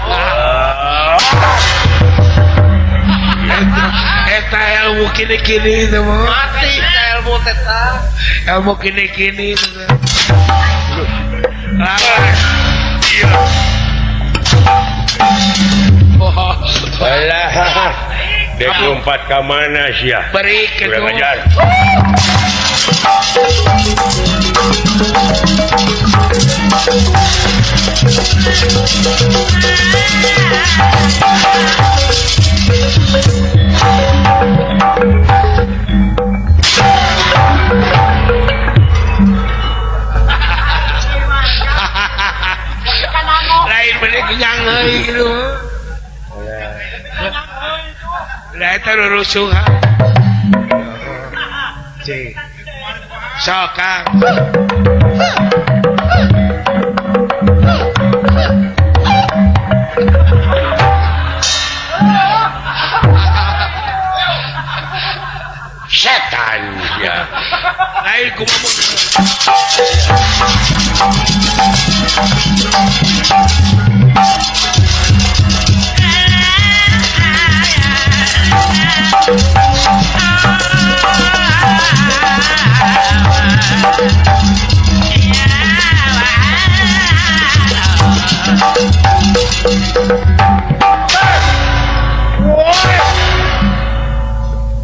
Speaker 1: Wah.
Speaker 2: eta ilmu kini-kini itu mah.
Speaker 3: mati ilmu teta
Speaker 2: Ilmu kini-kini itu.
Speaker 1: Iya.
Speaker 2: Oh,
Speaker 1: Alah. Dek lompat ke mana sih ya?
Speaker 2: beri
Speaker 1: Udah
Speaker 2: kedua.
Speaker 1: ngajar.
Speaker 2: Lain beri kenyang heuy gitu. Lah eta rusuh. Cik. Sok Kang.
Speaker 1: Setan ya.
Speaker 2: Lain kumaha.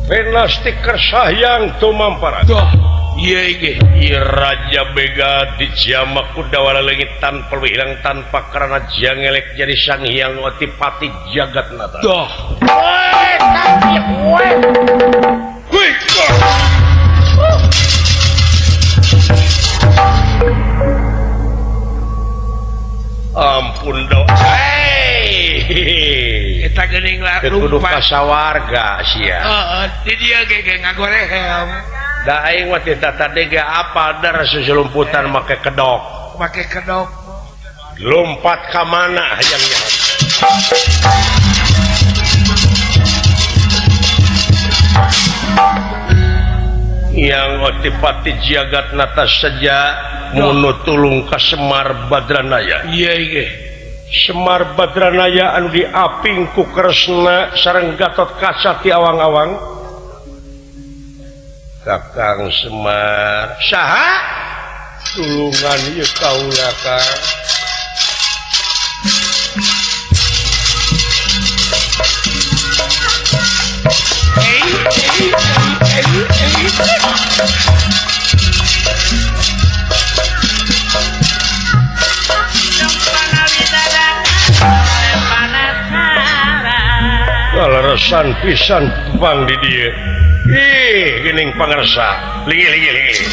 Speaker 1: Penasti kersayang tumamparan.
Speaker 2: Tuh, iya ge.
Speaker 1: Raja Bega dijamak kudawala leungit tanpa hilang tanpa karena jangelek jadi sang hyang otipati jagat nata.
Speaker 2: Tuh.
Speaker 1: Ampun do. Hei.
Speaker 2: Eta geuning lah
Speaker 1: Kudu
Speaker 2: lumpat.
Speaker 1: kasawarga sia.
Speaker 2: Heeh, di dia ge ngagorehem.
Speaker 1: Da aing mah teh tadi ge apa dar susulumputan make kedok.
Speaker 2: Make kedok.
Speaker 1: Lompat ka mana hayangnya? Yang otipati jagat nata saja munu tulung ka Semar Badranaya.
Speaker 2: Iya ge.
Speaker 1: Semar Badranaya anu diaping ku Kresna sareng Gatot Kaca ti awang-awang. Kakang Semar saha tulungan ieu kaula Kang. Kaleresan pisan bang di dieu. Ih, geuning pangarsa. Lingi.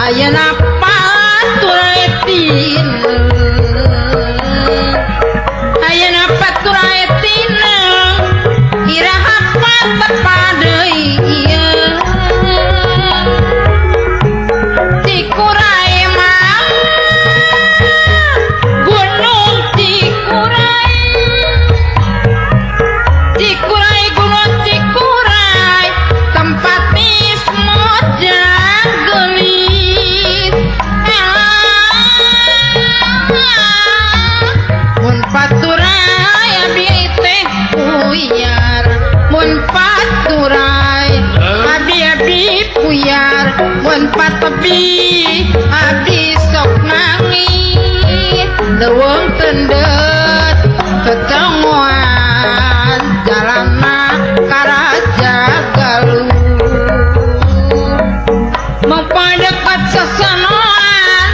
Speaker 4: Ayeuna paturetin Ayeuna paturetin iraha patepadeui ieu Cikuray mah gunung Cikuray Cikuray gunung Cikuray tempat nismoja gelis mun paturay abdi teh puyar mun paturay abdi puyar mun patebi abdi sok nangis leuweung tendet kecenguan jalanna ka Raja Galuh memperdekat sesanoan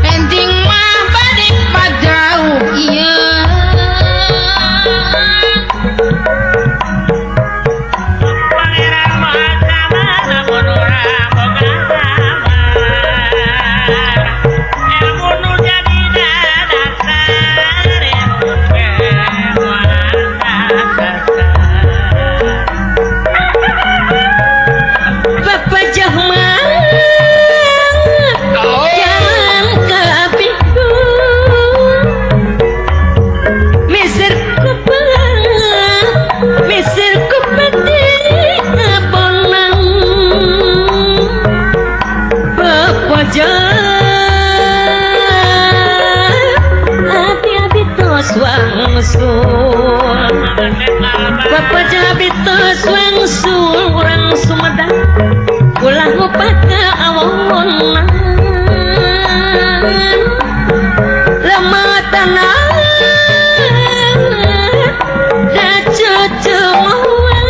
Speaker 4: enjing mah bade pajauh ieu
Speaker 3: pangeran Mahakama lamun urang boga
Speaker 4: keawonan lemah tanah dan cucuan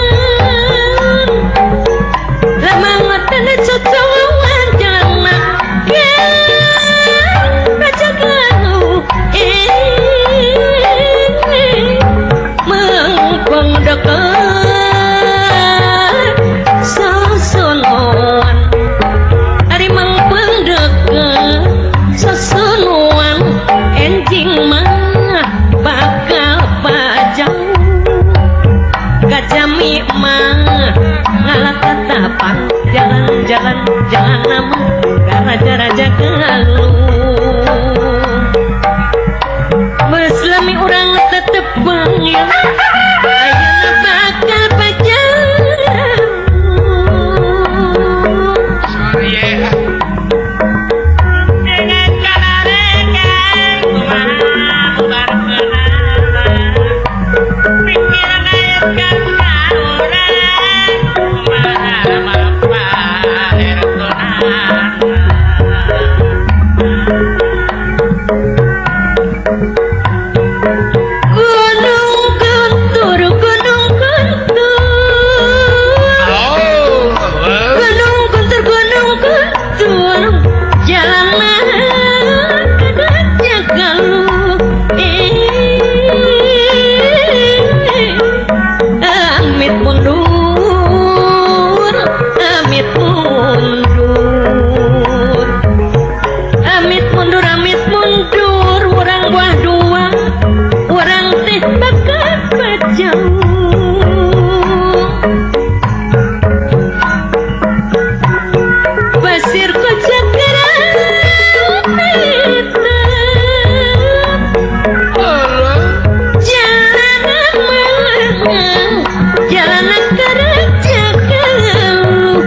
Speaker 4: lemah tanah cucuan jangan raja galuh mengpeng dekat susunuan hari mengpeng dekat susunuan enjing mah bakal pajang gajami mah ngalah tatapan jalan-jalan jangan nama raja-raja galuh Beslami orang tetep banyak ayeuna bakal pajang dengan kalarekan kumaha bubar kenalan pikiran ayeuna kaurang kumaha mapah ertonan Gunung Guntur Gunung Guntur jalanan kadangnya galuh amit mundur amit mundur amit mundur amit mundur orang buah dua orang teh bakal pajang pasir kocak jalanan malang jalanan karaja galuh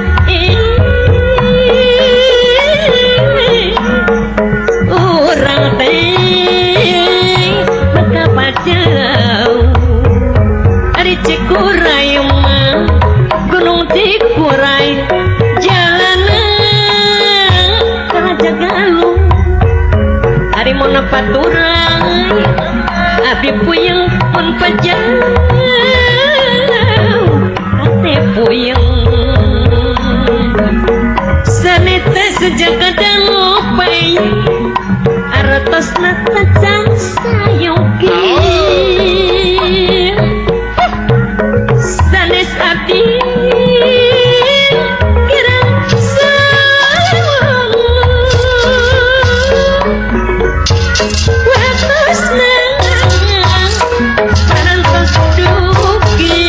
Speaker 4: orang teh bakal pajang ari Cikuray mah gunung Cikuray jalanan karaja galuh ari mun paturai abdi puyeng mun pajang ate puyeng saneta sejagat lupai artosna tacang sayogi sanes abdi kirang sawang watosna parantos dugi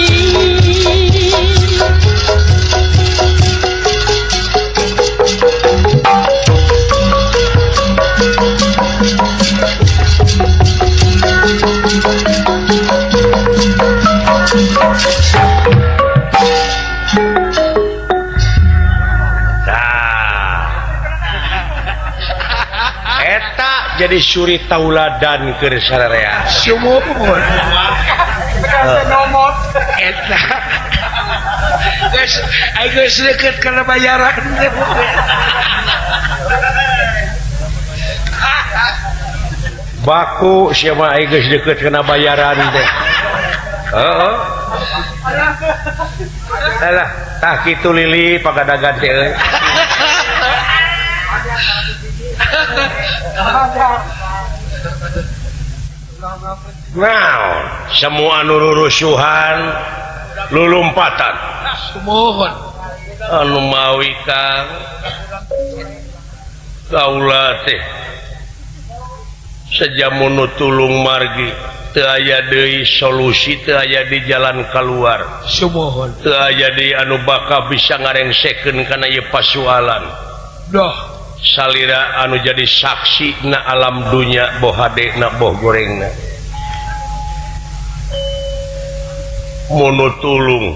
Speaker 1: eta jadi suri tauladan keur sararea
Speaker 2: Sumur nomor eta guys ayo geus deukeut kana bayaran
Speaker 1: baku siapa aing geus deukeut kana bayaran teh heeh alah tah kitu lili pagadagan teh euy naon semua anu rurusuhan lulumpatan
Speaker 2: Sumohon
Speaker 1: anu mawi kang kaula teh sajamun nu tulung margi teu aya deui solusi teu aya di jalan keluar
Speaker 2: Sumohon
Speaker 1: teu aya deui anu bakal bisa ngarengsekeun kana ieu pasualan
Speaker 2: doh
Speaker 1: salira anu jadi saksi na alam dunya boh hade na boh gorengna mono tulung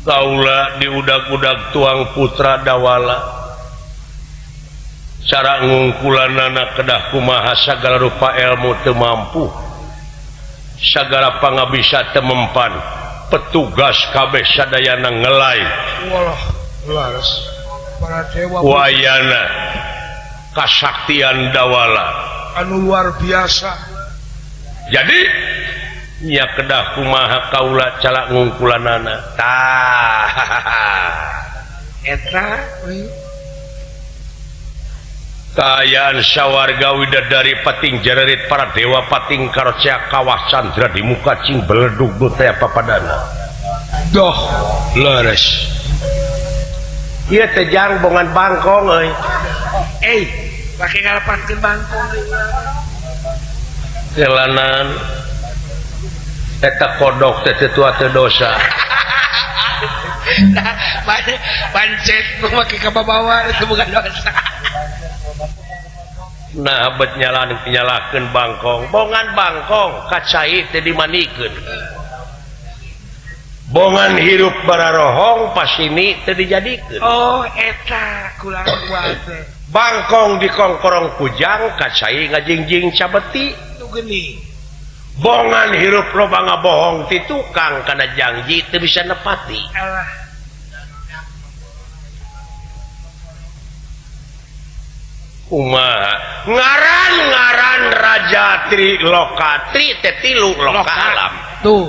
Speaker 1: kaula diudag-udag tuang putra dawala cara ngungkulanana kedah kumaha sagala rupa ilmu teu mampu sagala pangabisa teu mempan petugas kabeh sadayana ngelai
Speaker 2: wallah laras para dewa
Speaker 1: wayana kasaktian dawala
Speaker 2: anu luar biasa.
Speaker 1: jadi nya kedah kumaha kaula calak ngungkulanana tah
Speaker 2: Eta
Speaker 1: kaayaan sawarga widadari pating jererit para dewa pating karocea kawah candra di muka cing beledug teh papadana
Speaker 2: doh leres.
Speaker 1: ieu teh jang bongan bangkong euy
Speaker 2: Pakai ngalapankeun bangkong
Speaker 1: kelanan eta kodok teh tua teu dosa
Speaker 2: pancet make ka babawa itu bukan dosa.
Speaker 1: nah abet nyalakeun bangkong bongan bangkong kacai teh dimanikeun bongan hirup bararohong pas ini teu dijadikeun
Speaker 2: Oh eta kulang kuat teh
Speaker 1: bangkong di kongkorong pujang kacai ngajingjing cabeti
Speaker 2: itu geni.
Speaker 1: bongan hirup loba ngabohong ti tukang kana janji teu bisa nepati
Speaker 2: Alah
Speaker 1: kumaha ngaran Raja Triloka Tri teh tilu loka alam
Speaker 2: tuh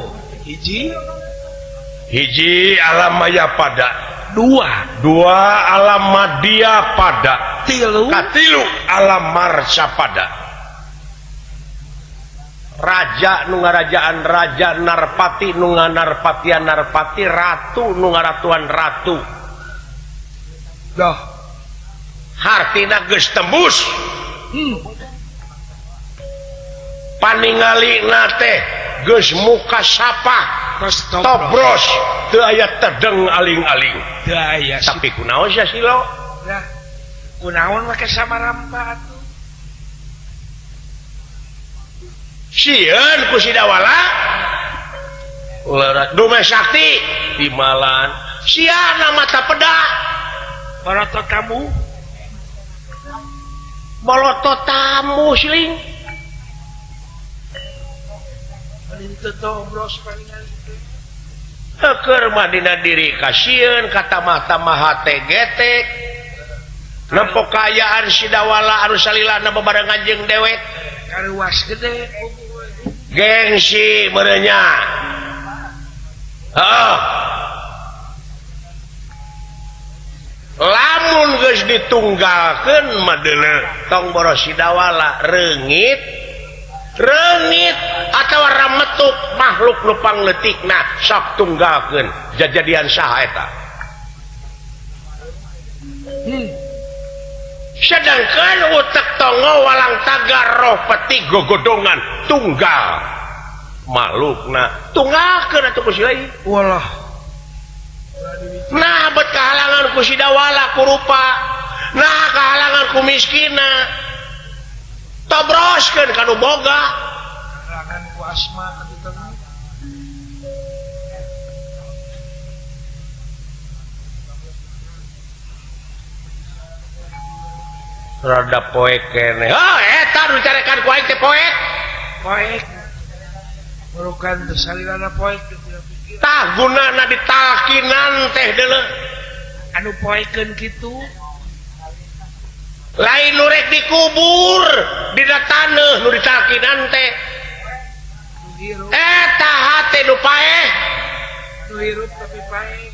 Speaker 2: hiji
Speaker 1: alam maya pada dua alam madya pada
Speaker 2: tilu
Speaker 1: katilu alam marca pada raja nu ngarajaan raja narpati nu nganarpatian narpati ratu nu ngaratuan ratu
Speaker 2: dah
Speaker 1: hartina geus tembus paningalina teh geus muka sapa tobros teu aya tedeng aling-aling
Speaker 2: daya
Speaker 1: tapi kunaon sia silo
Speaker 2: ya kunaon make samarampa atuh
Speaker 1: sieun ku si dawala leureut dume sakti timalan siana mata peda
Speaker 2: boroto tamu
Speaker 1: boloto tamu siling
Speaker 2: itu tobros palingan
Speaker 1: keur madina diri kasieun kata mata mahate getek nepok kayaan si dawala anu salilana bebarengan jeung dewek
Speaker 2: karuas gede
Speaker 1: gengsi merenya lamun geus ditunggalkeun madeuleut tong boros si dawala reungit atawa rametuk makhluk nu pangletikna sok tunggalkeun jajadian saha eta sedangkan utek tongo walang tagar roh peti gogodongan tunggal makhlukna tunggalkeun atuh ku si lain
Speaker 2: walah
Speaker 1: nah bet kahalangan ku si dawala ku rupa nah kahalangan ku miskina tobroskeun kanu boga
Speaker 2: kalangan ku asma atuh teh
Speaker 1: rada poek kene eta nu carekan ku aing teh poek
Speaker 2: merukan tersalilana poek
Speaker 1: tah gunana ditalkinan teh deuleu
Speaker 2: anu poekeun kitu
Speaker 1: lain nu rek dikubur dina taneuh nu ditalkinan teh eta hate nu paeh
Speaker 2: nu hirup tapi paeh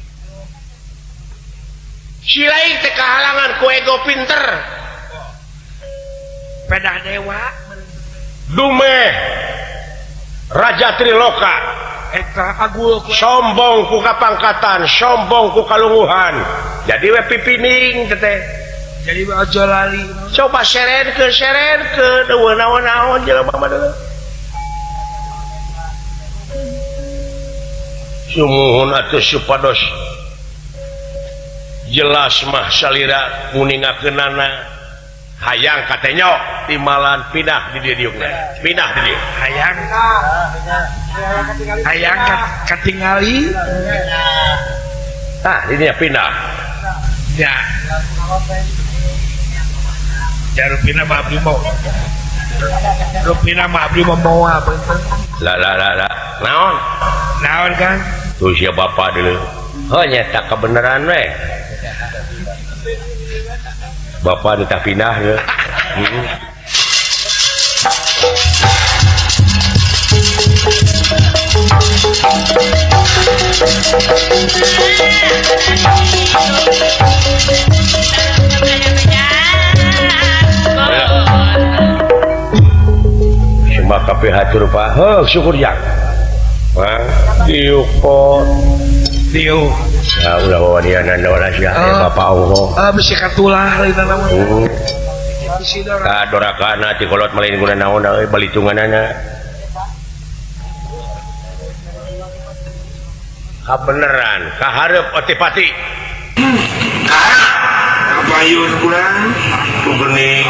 Speaker 1: si lain teh kahalangan ku ego pinter
Speaker 2: pedah dewa
Speaker 1: dume Raja Triloka
Speaker 2: eta agul ku
Speaker 1: sombong ku kapangkatan sombong ku kalunguhan jadi we pipining teh
Speaker 2: jadi aja lali
Speaker 1: coba serenkeun naon jelema mah deuleu sumuhun atuh supados jelas mah salira nguningakeunana hayang katenyo timalan pindah di dieukeun pindah di dieu
Speaker 2: hayang katingali
Speaker 1: di dieu pindah
Speaker 2: ya rupina mah abdi mau apa itu
Speaker 1: la naon
Speaker 2: naon kan
Speaker 1: tuh sia bapa dulu nyata kebenaran we Bapak ditah pindah ya. Cuma kape hatur Pak. Syukur jak. Bang, diuk pot.
Speaker 2: Diu.
Speaker 1: Ya udah bawa dia nanda waras ya, Bapak Allah.
Speaker 2: Bisi katulah lain nama. Bisi dora.
Speaker 1: Dorakana ti kolot malain guna naon balitunganana. Beneran kaharep otipati
Speaker 5: Kabayun kurang kubening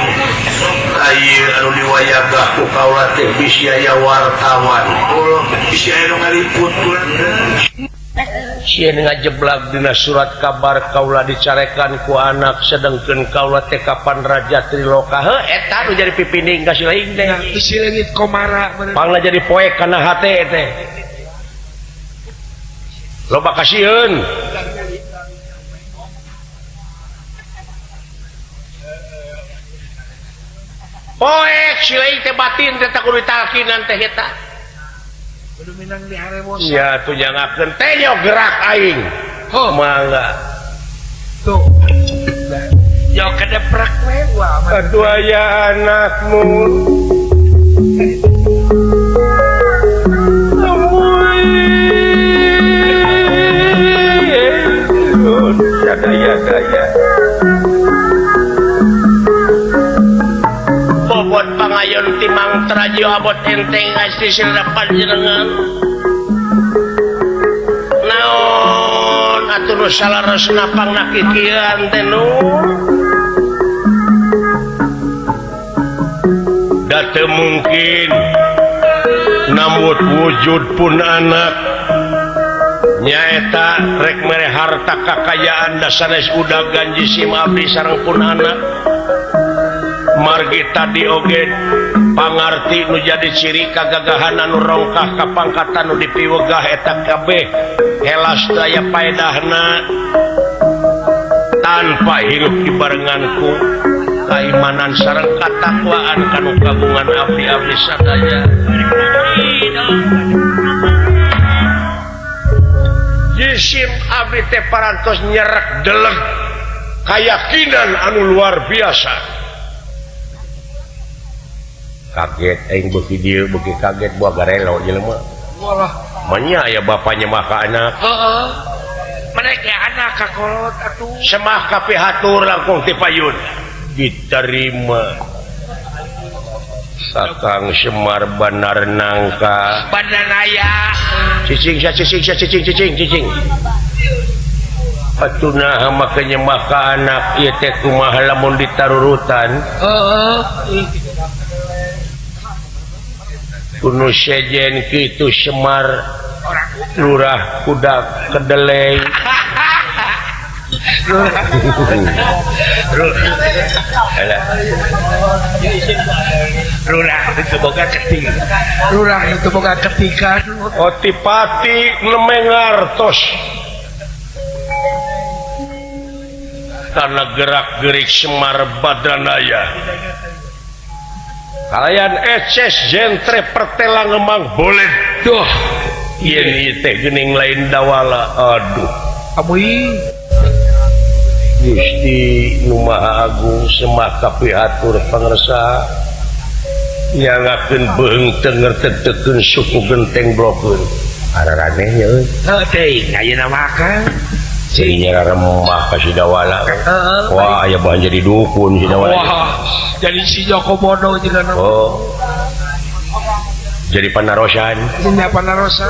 Speaker 5: air anu diwayagah ku kaula teh bisi aya wartawan bisi aya nu ngaliput kurang
Speaker 1: sieun ngajeblak dina surat kabar kaula dicarekan ku anak sedengkeun kaula teh kapan raja triloka eta nu jadi pipinding ka silaing teh
Speaker 2: Bisi leungit komara.
Speaker 1: pangna jadi poek kana hate teh loba kasieun poek silaing teh batin teh tak kudu ditalkinan teh eta
Speaker 2: Kudu minang di haremosa.
Speaker 1: ya tunjangakeun teh yo gerak aing mangga
Speaker 2: Tuh. Yo kedeprak we wah.
Speaker 1: aduh aya anakmu daya bobot pangayon timang trajo abot enteng asti sirapan jenengan naon atuh salaras napang nakikiran teh nu da teu mungkin namut wujud pun anak nyaeta rek mere harta kakayaan dasanes udah ganji sim abdi sareng pun anak margi tadi oge pangarti nu jadi ciri kagagahan anu rongkah kapangkatan nu dipiwegah eta kabeh helas daya paedahna tanpa hirup dibarenganku kaimanan sareng katakwaan kanu kagungan abdi-abdi sadaya jisim abdi teh parantos nyerek deleg keyakinan anu luar biasa kaget aing beuki dieu beuki kaget buah garelo jelema
Speaker 2: Walah.
Speaker 1: manya aya bapanya mah ka anak
Speaker 2: Heeh. Mereka anak kakolot atuh.
Speaker 1: semah kape hatur langkung ti payun diterima Kakang Semar Banar Nangka
Speaker 2: Bandanaya.
Speaker 1: cicing patuna makanya maka anak ieu teh kumaha lamun ditarurutan
Speaker 2: Heeh.
Speaker 1: kuno sejen kitu Semar lurah kuda kedelai
Speaker 2: Lurah itu boga ketika. Lurah itu boga ketika.
Speaker 1: otipati nemengartos karena gerak-gerik Semar Badanaya kalian eces jentre pertelang emang boleh
Speaker 2: Duh.
Speaker 1: yen teh geuning lain dawala aduh
Speaker 2: Abui.
Speaker 1: Gusti Nu Maha Agung semaka pihatur pangresa nyangakeun beung tenger tetekeun suku genteng blokeun araranehnya euy
Speaker 2: Teuing ayeuna makan.
Speaker 1: cirinya remah ka si dawala wah aya bahan jadi dukun si dawala
Speaker 2: Wah. Jadi si Joko Bodo juga nama.
Speaker 1: oh jadi panarosan
Speaker 2: Ini apa narosa?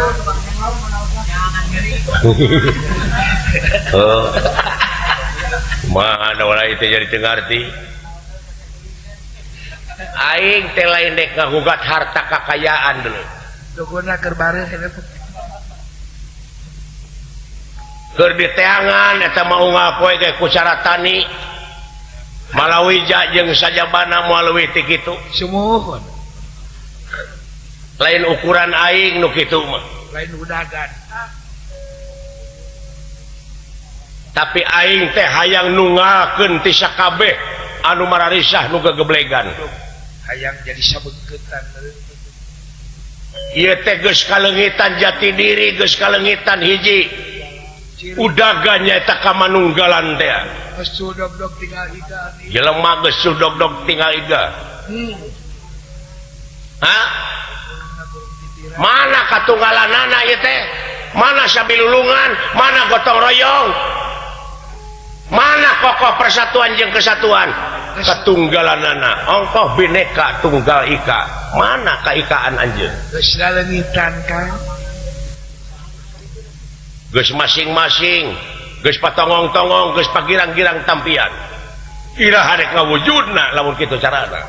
Speaker 1: oh mah dawala itu jadi tengarti aing teh lain dek ngagugat harta kakayaan dulu
Speaker 2: Dukuna kerbare.
Speaker 1: keur diteangan eta mau ngapoe ke ku cara tani malawija jeung sajabana moal leuwih ti kitu
Speaker 2: Sumuhun.
Speaker 1: lain ukuran aing nu kitu mah
Speaker 2: Lain udagan.
Speaker 1: tapi aing teh hayang nungalkeun ti sakabeh anu mararisah nu gegeblegan
Speaker 2: hayang jadi sabengketan
Speaker 1: ieu teh geus kalengitan jati diri geus kalengitan hiji udaga nyaeta kamanunggalan teh
Speaker 2: geus sudog-dog tinggal iga
Speaker 1: jelema geus sudog-dog tinggal iga hah mana katunggalanana ieu teh mana sabilulungan mana gotong royong mana kokoh persatuan jeung kesatuan ketunggalanana ongkoh bineka tunggal ika mana kaikaan anjeun
Speaker 2: geus lalengitan kan
Speaker 1: geus masing-masing geus patongong-tongong geus pagirang-girang tampian ira harek ngawujudna lamun kitu carana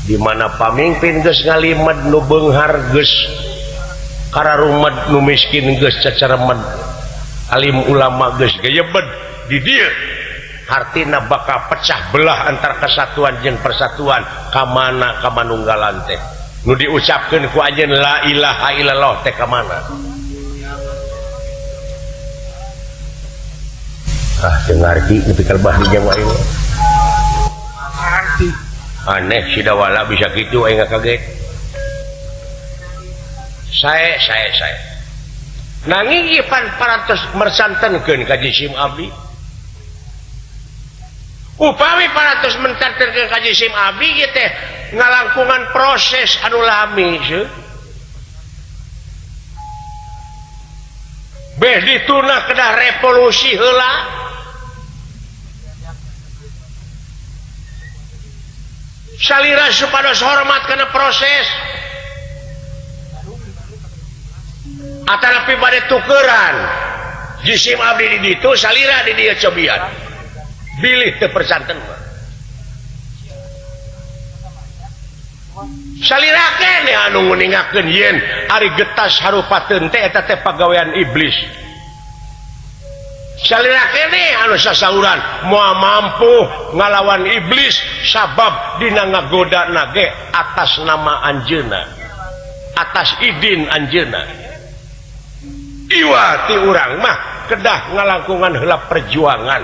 Speaker 1: di mana pamimpin geus ngalimed nu beunghar geus kararumed nu miskin geus cacaremed alim ulama geus gayebed di dieu hartina bakal pecah belah antar kesatuan jeung persatuan ka mana ka manunggalan teh nu diucapkeun ku anjeun la ilaha illallah teh ka mana teu ngarti nepi ka bah di Jawa ieu
Speaker 2: arti
Speaker 1: aneh si dawala bisa gitu aing kaget saya nanging ipan parantos mersantenkeun ka jisim abdi upami parantos mensantenkeun ka jisim abdi ieu teh ngalangkungan proses anu lami seuh beh dituna kedah revolusi heula salira supados hormat kana proses atanapi bade tukeran jisim abdi di ditu salira di dieu cobian bilih teu persanten salira keneh anu nguningakeun yen ari getas harupateun teh eta teh pagawean iblis salira keneh anu sasauran moal mampu ngalawan iblis sabab dina ngagodana ge atas nama anjeunna atas idin anjeunna iwa ti urang mah kedah ngalangkungan heula perjuangan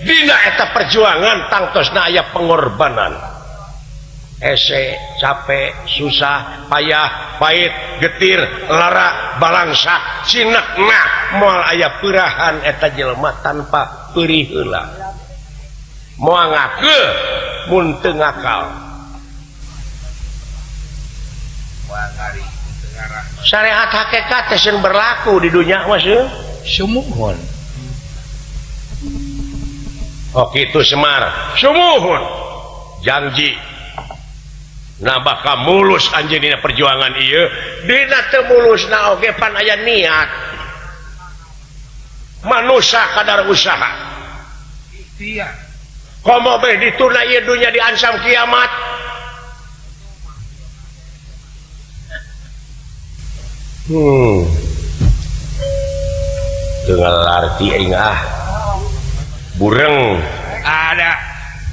Speaker 1: dina eta perjuangan tangtosna aya pengorbanan ese capek susah payah pait getir lara balangsak cinekna moal aya peurahan eta jelema tanpa peurih heula moal ngakeu mun teu ngakal syariat hakikat teh berlaku di dunia mah sumuhun oh kitu Semar sumuhun janji nah bakal mulus anjeun dina perjuangan ieu dina teu mulusna oge pan aya niat manusia kadar usaha
Speaker 2: ikhtiar
Speaker 1: komo beh dituna ieu dunya diancam kiamat dengan arti aing bureng
Speaker 2: ada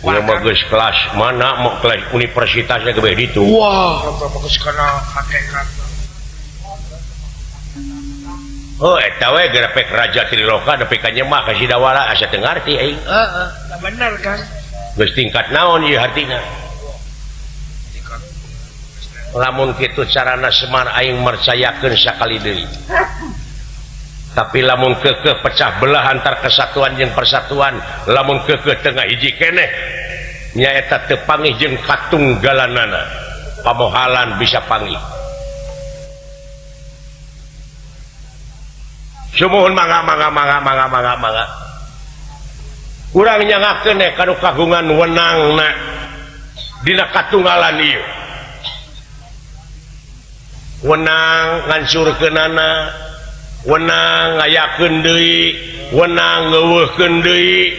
Speaker 1: ieu mah geus kelas mana mau kelas universitasnya ge ditu
Speaker 2: wah bagus kana hakikat
Speaker 1: oh eta we grafik raja triloka nepi ka nyemah ka si dawala asa teu ngarti aing
Speaker 2: heeh bener kan
Speaker 1: geus tingkat naon ieu hartina lamun kitu carana Semar aing mercayakeun sakali deui tapi lamun keukeuh pecah belah antar kesatuan jeung persatuan lamun keukeuh tengah hiji keneh nyaeta teu pangih jeung katunggalanana pamohalan bisa pangih sumuhun mangga urang nyangakeun kanu kagungan wenangna dina katunggalan ieu wenang ngancurkeunana wenang ngayakeun deui wenang ngeuweuhkeun deui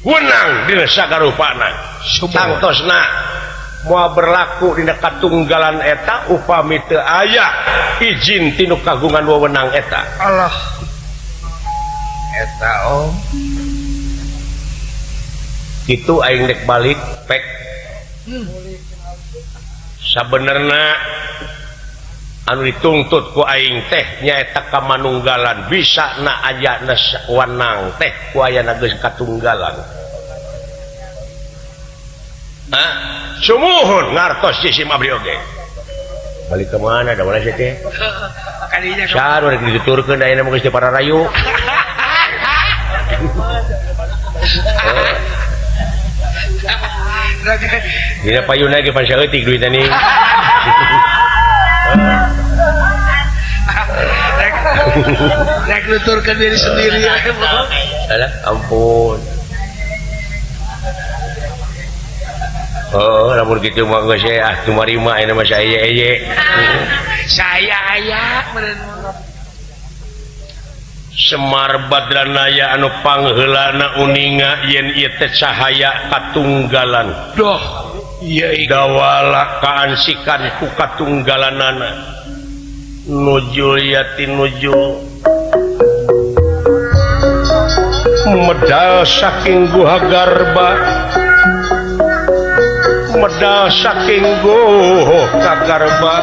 Speaker 1: wenang dina sagarupana tangtosna moal berlaku dina katunggalan eta upami teu aya izin tinu kagungan wewenang eta
Speaker 2: Allah eta
Speaker 1: kitu aing dek balik pek sabenerna anu dituntut ku aing teh nyaeta kamanunggalan bisa na aya wanang teh ku ayana geus katunggalan. Sumuhun ngartos si Mabri oge. Balik ke mana da ulah teh?
Speaker 2: Kadinya
Speaker 1: Saru rek diturkeun da mah geus teu para rayu. Dina payuna ge pan saeutik duit tani.
Speaker 2: rek nuturkeun diri sendiri ya.
Speaker 1: Alah ampun. Oh, lamun kitu mah geus kumarima aya mah saya eye.
Speaker 2: Saya aya meureun.
Speaker 1: Semar Badranaya anu pangheulana uninga yen ieu teh cahaya katunggalan.
Speaker 2: Doh, iya
Speaker 1: Dawala kaansikan ku katunggalanana. Nujul yatin nujul. Medal saking guha garba. Medal saking guha garba.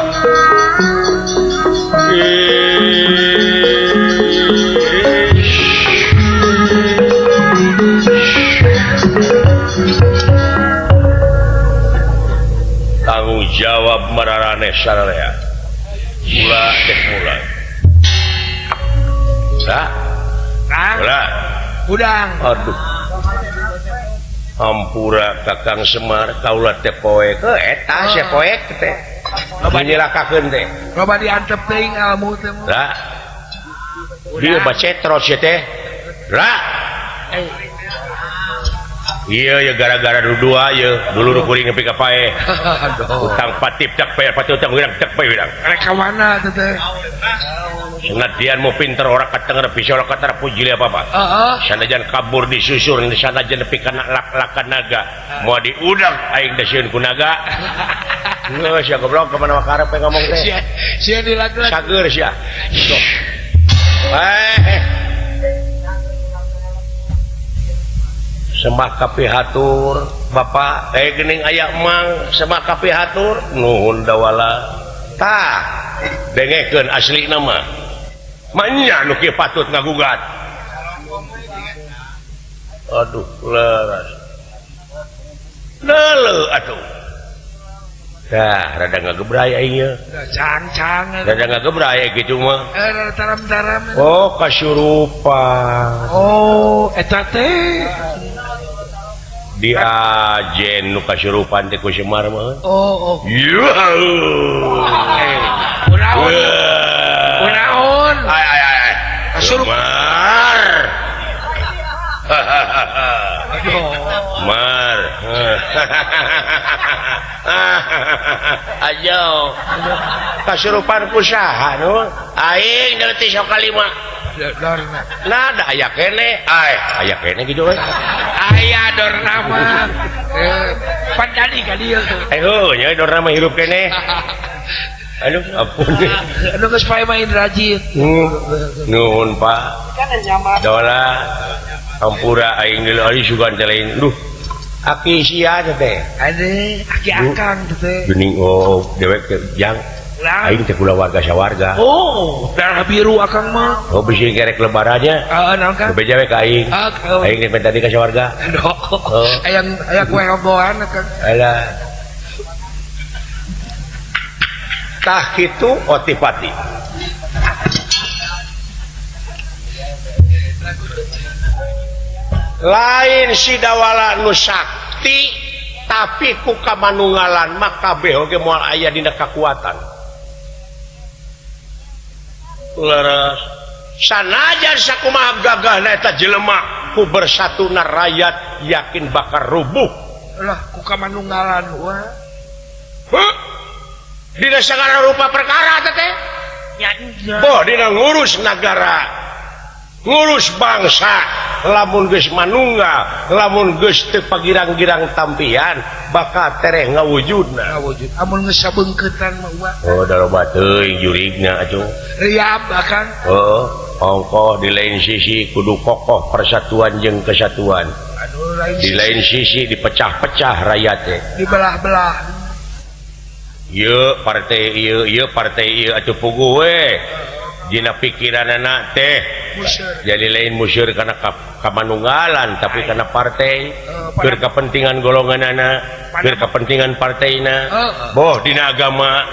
Speaker 1: Tanggung jawab mararane sararea. Mula dek mulai.
Speaker 2: Kang,
Speaker 1: Mula.
Speaker 2: udang.
Speaker 1: Aduh. Hampura Kakang Semar kaula teh poek. Eta sia poek teh. Nyilakakeun teh.
Speaker 2: Coba diantep teuing ilmu teh.
Speaker 1: Lah. Dia bacetros ya teh. Lah. Iya ya gara-gara dua ya dulu kuring nepi ka pae. Utang patip tak bayar pati utang urang tak bae urang.
Speaker 2: Rek ka mana teh teh?
Speaker 1: Senadyan mau pinter orang katenger bisa orang kata puji apa-apa. Sanajan kabur disusur sanajan nepi kana lak-lakan naga. Mau diudang aing da sieun ku naga. Geus ya goblok ka mana karep ngomong teh.
Speaker 2: Sia dilak-lak.
Speaker 1: Sager sia. Sok. Sembah kapihatur Bapak geuning aya emang sembah kapihatur nuhun dawala tah dengekeun asli nama manya nu kieu patut ngagugat. Aduh leres leuleuh atuh dah rada ngagebray aing ye
Speaker 2: Cang-cang.
Speaker 1: rada ngagebray kitu mah
Speaker 2: Taram-taram.
Speaker 1: oh kasurupan
Speaker 2: Oh, eta teh.
Speaker 1: di ajen nu kasurupan teh ku Semar mah.
Speaker 2: Oh.
Speaker 1: Iya.
Speaker 2: Kunaon?
Speaker 1: Ay. Kasurupan. Mar. Ayo. Kasurupan ku saha nu? Aing ngerti sok kalima.
Speaker 2: Dorna.
Speaker 1: Nah, ada aya kene. Aya kene gitu we.
Speaker 2: Aya dorna mah. Pandali ka dieu tuh.
Speaker 1: Nya dorna mah hirup kene. Aduh, ampun.
Speaker 2: Anu geus pae main rajin.
Speaker 1: Nuhun Pak. Dola ampura aing deuleu ari sugan teh lain. Duh. Aki sia teh.
Speaker 2: Ade, aki akang teh.
Speaker 1: Geuning dewek jang. Aing teh kula warga sawarga.
Speaker 2: Oh, darah biru akang mah.
Speaker 1: Oh bisi kerek lebarannya.
Speaker 2: Naon kan?
Speaker 1: Bebeja we ka aing. Aing teh tadi ka sawarga.
Speaker 2: Aya kue robohan akang.
Speaker 1: Alah. Tah kitu otipati. Lain si dawala nu sakti tapi ku kamanunggalan mah kabeh oge moal aya dina kakuatan. Leres sanajan sakumaha gagahna eta jelema ku bersatuna rakyat yakin bakal rubuh.
Speaker 2: Lah ku kamanunggalan wah.
Speaker 1: Dina sagala rupa perkara teh. Boh dina ngurus negara, ngurus bangsa, lamun geus manunggal, lamun geus teu pagirang-girang tampian, bakal tereh ngawujudna.
Speaker 2: Ngawujud. Amun geus sabeungkeutan mah wah.
Speaker 1: Oh, daloba teuing jurigna atuh.
Speaker 2: Riab akang.
Speaker 1: Ongkoh di lain sisi kudu kokoh persatuan jeung kesatuan. Di lain sisi dipecah-pecah rakyat teh.
Speaker 2: Dibelah-belah.
Speaker 1: partai atuh pugu we dina pikiran anak teh jadi lain musyur karena kamanunggalan tapi karena partai keur kepentingan golongan anak keur kepentingan partaina boh dina agama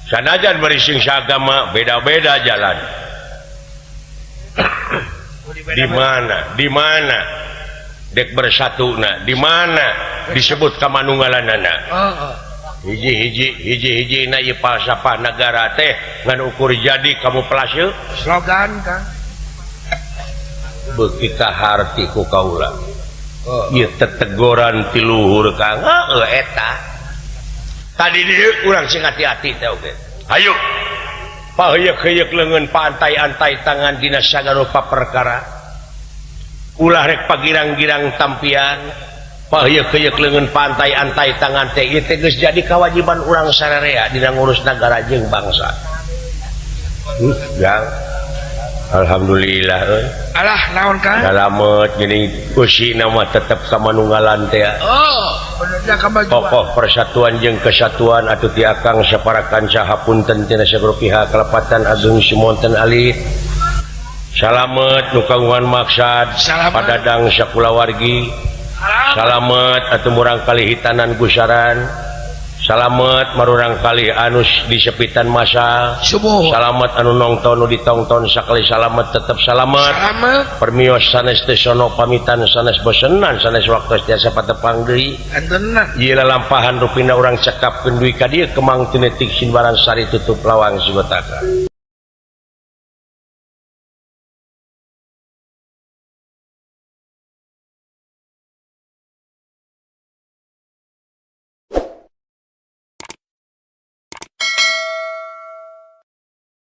Speaker 1: sanajan bari sing agama beda-beda jalan di mana dek bersatuna di mana disebut kamanunggalan anak hiji na ieu falsafah negara teh ngan ukur jadi kamu pelaseu
Speaker 2: slogan kan
Speaker 1: beuki kaharti ku kaula ieu tetegoran ti luhur Kang eta tadi dieu urang sing hati-hati teh oge hayu paheuyeuh-heuyeuh leungeun pantai-antai tangan dina sagarupa perkara ulah rek pagirang-girang tampian paheuyeuh-heuyeuh leungeun pantai-antai tangan teh ieu teh geus jadi kewajiban urang sararea dina ngurus negara jeung bangsa yang alhamdulillah
Speaker 2: alah naon kan
Speaker 1: salamet gini usina mah tetep kamanunggalan teh
Speaker 2: benernya kemajuan
Speaker 1: tokoh persatuan jeung kesatuan atuh ti akang saparakan sahapunten tina saguru pihak kelepatan ageng simonten alit salamet nu kagungan maksad padadang sakulawargi salamet atuh murang kalihitanan gusaran salamet marurang kali anus disepitan masa
Speaker 2: subuh
Speaker 1: salamet anu nongton nu ditongton sakali salamet tetep salamet permios sanes teh sono pamitan sanes bosenan sanes waktos tiasa patepang deui
Speaker 2: entenan
Speaker 1: ieu lalampahan rupina urang cekapkeun duwi ka dieu kemang tinetik sinbaran sari tutup lawang sigotaka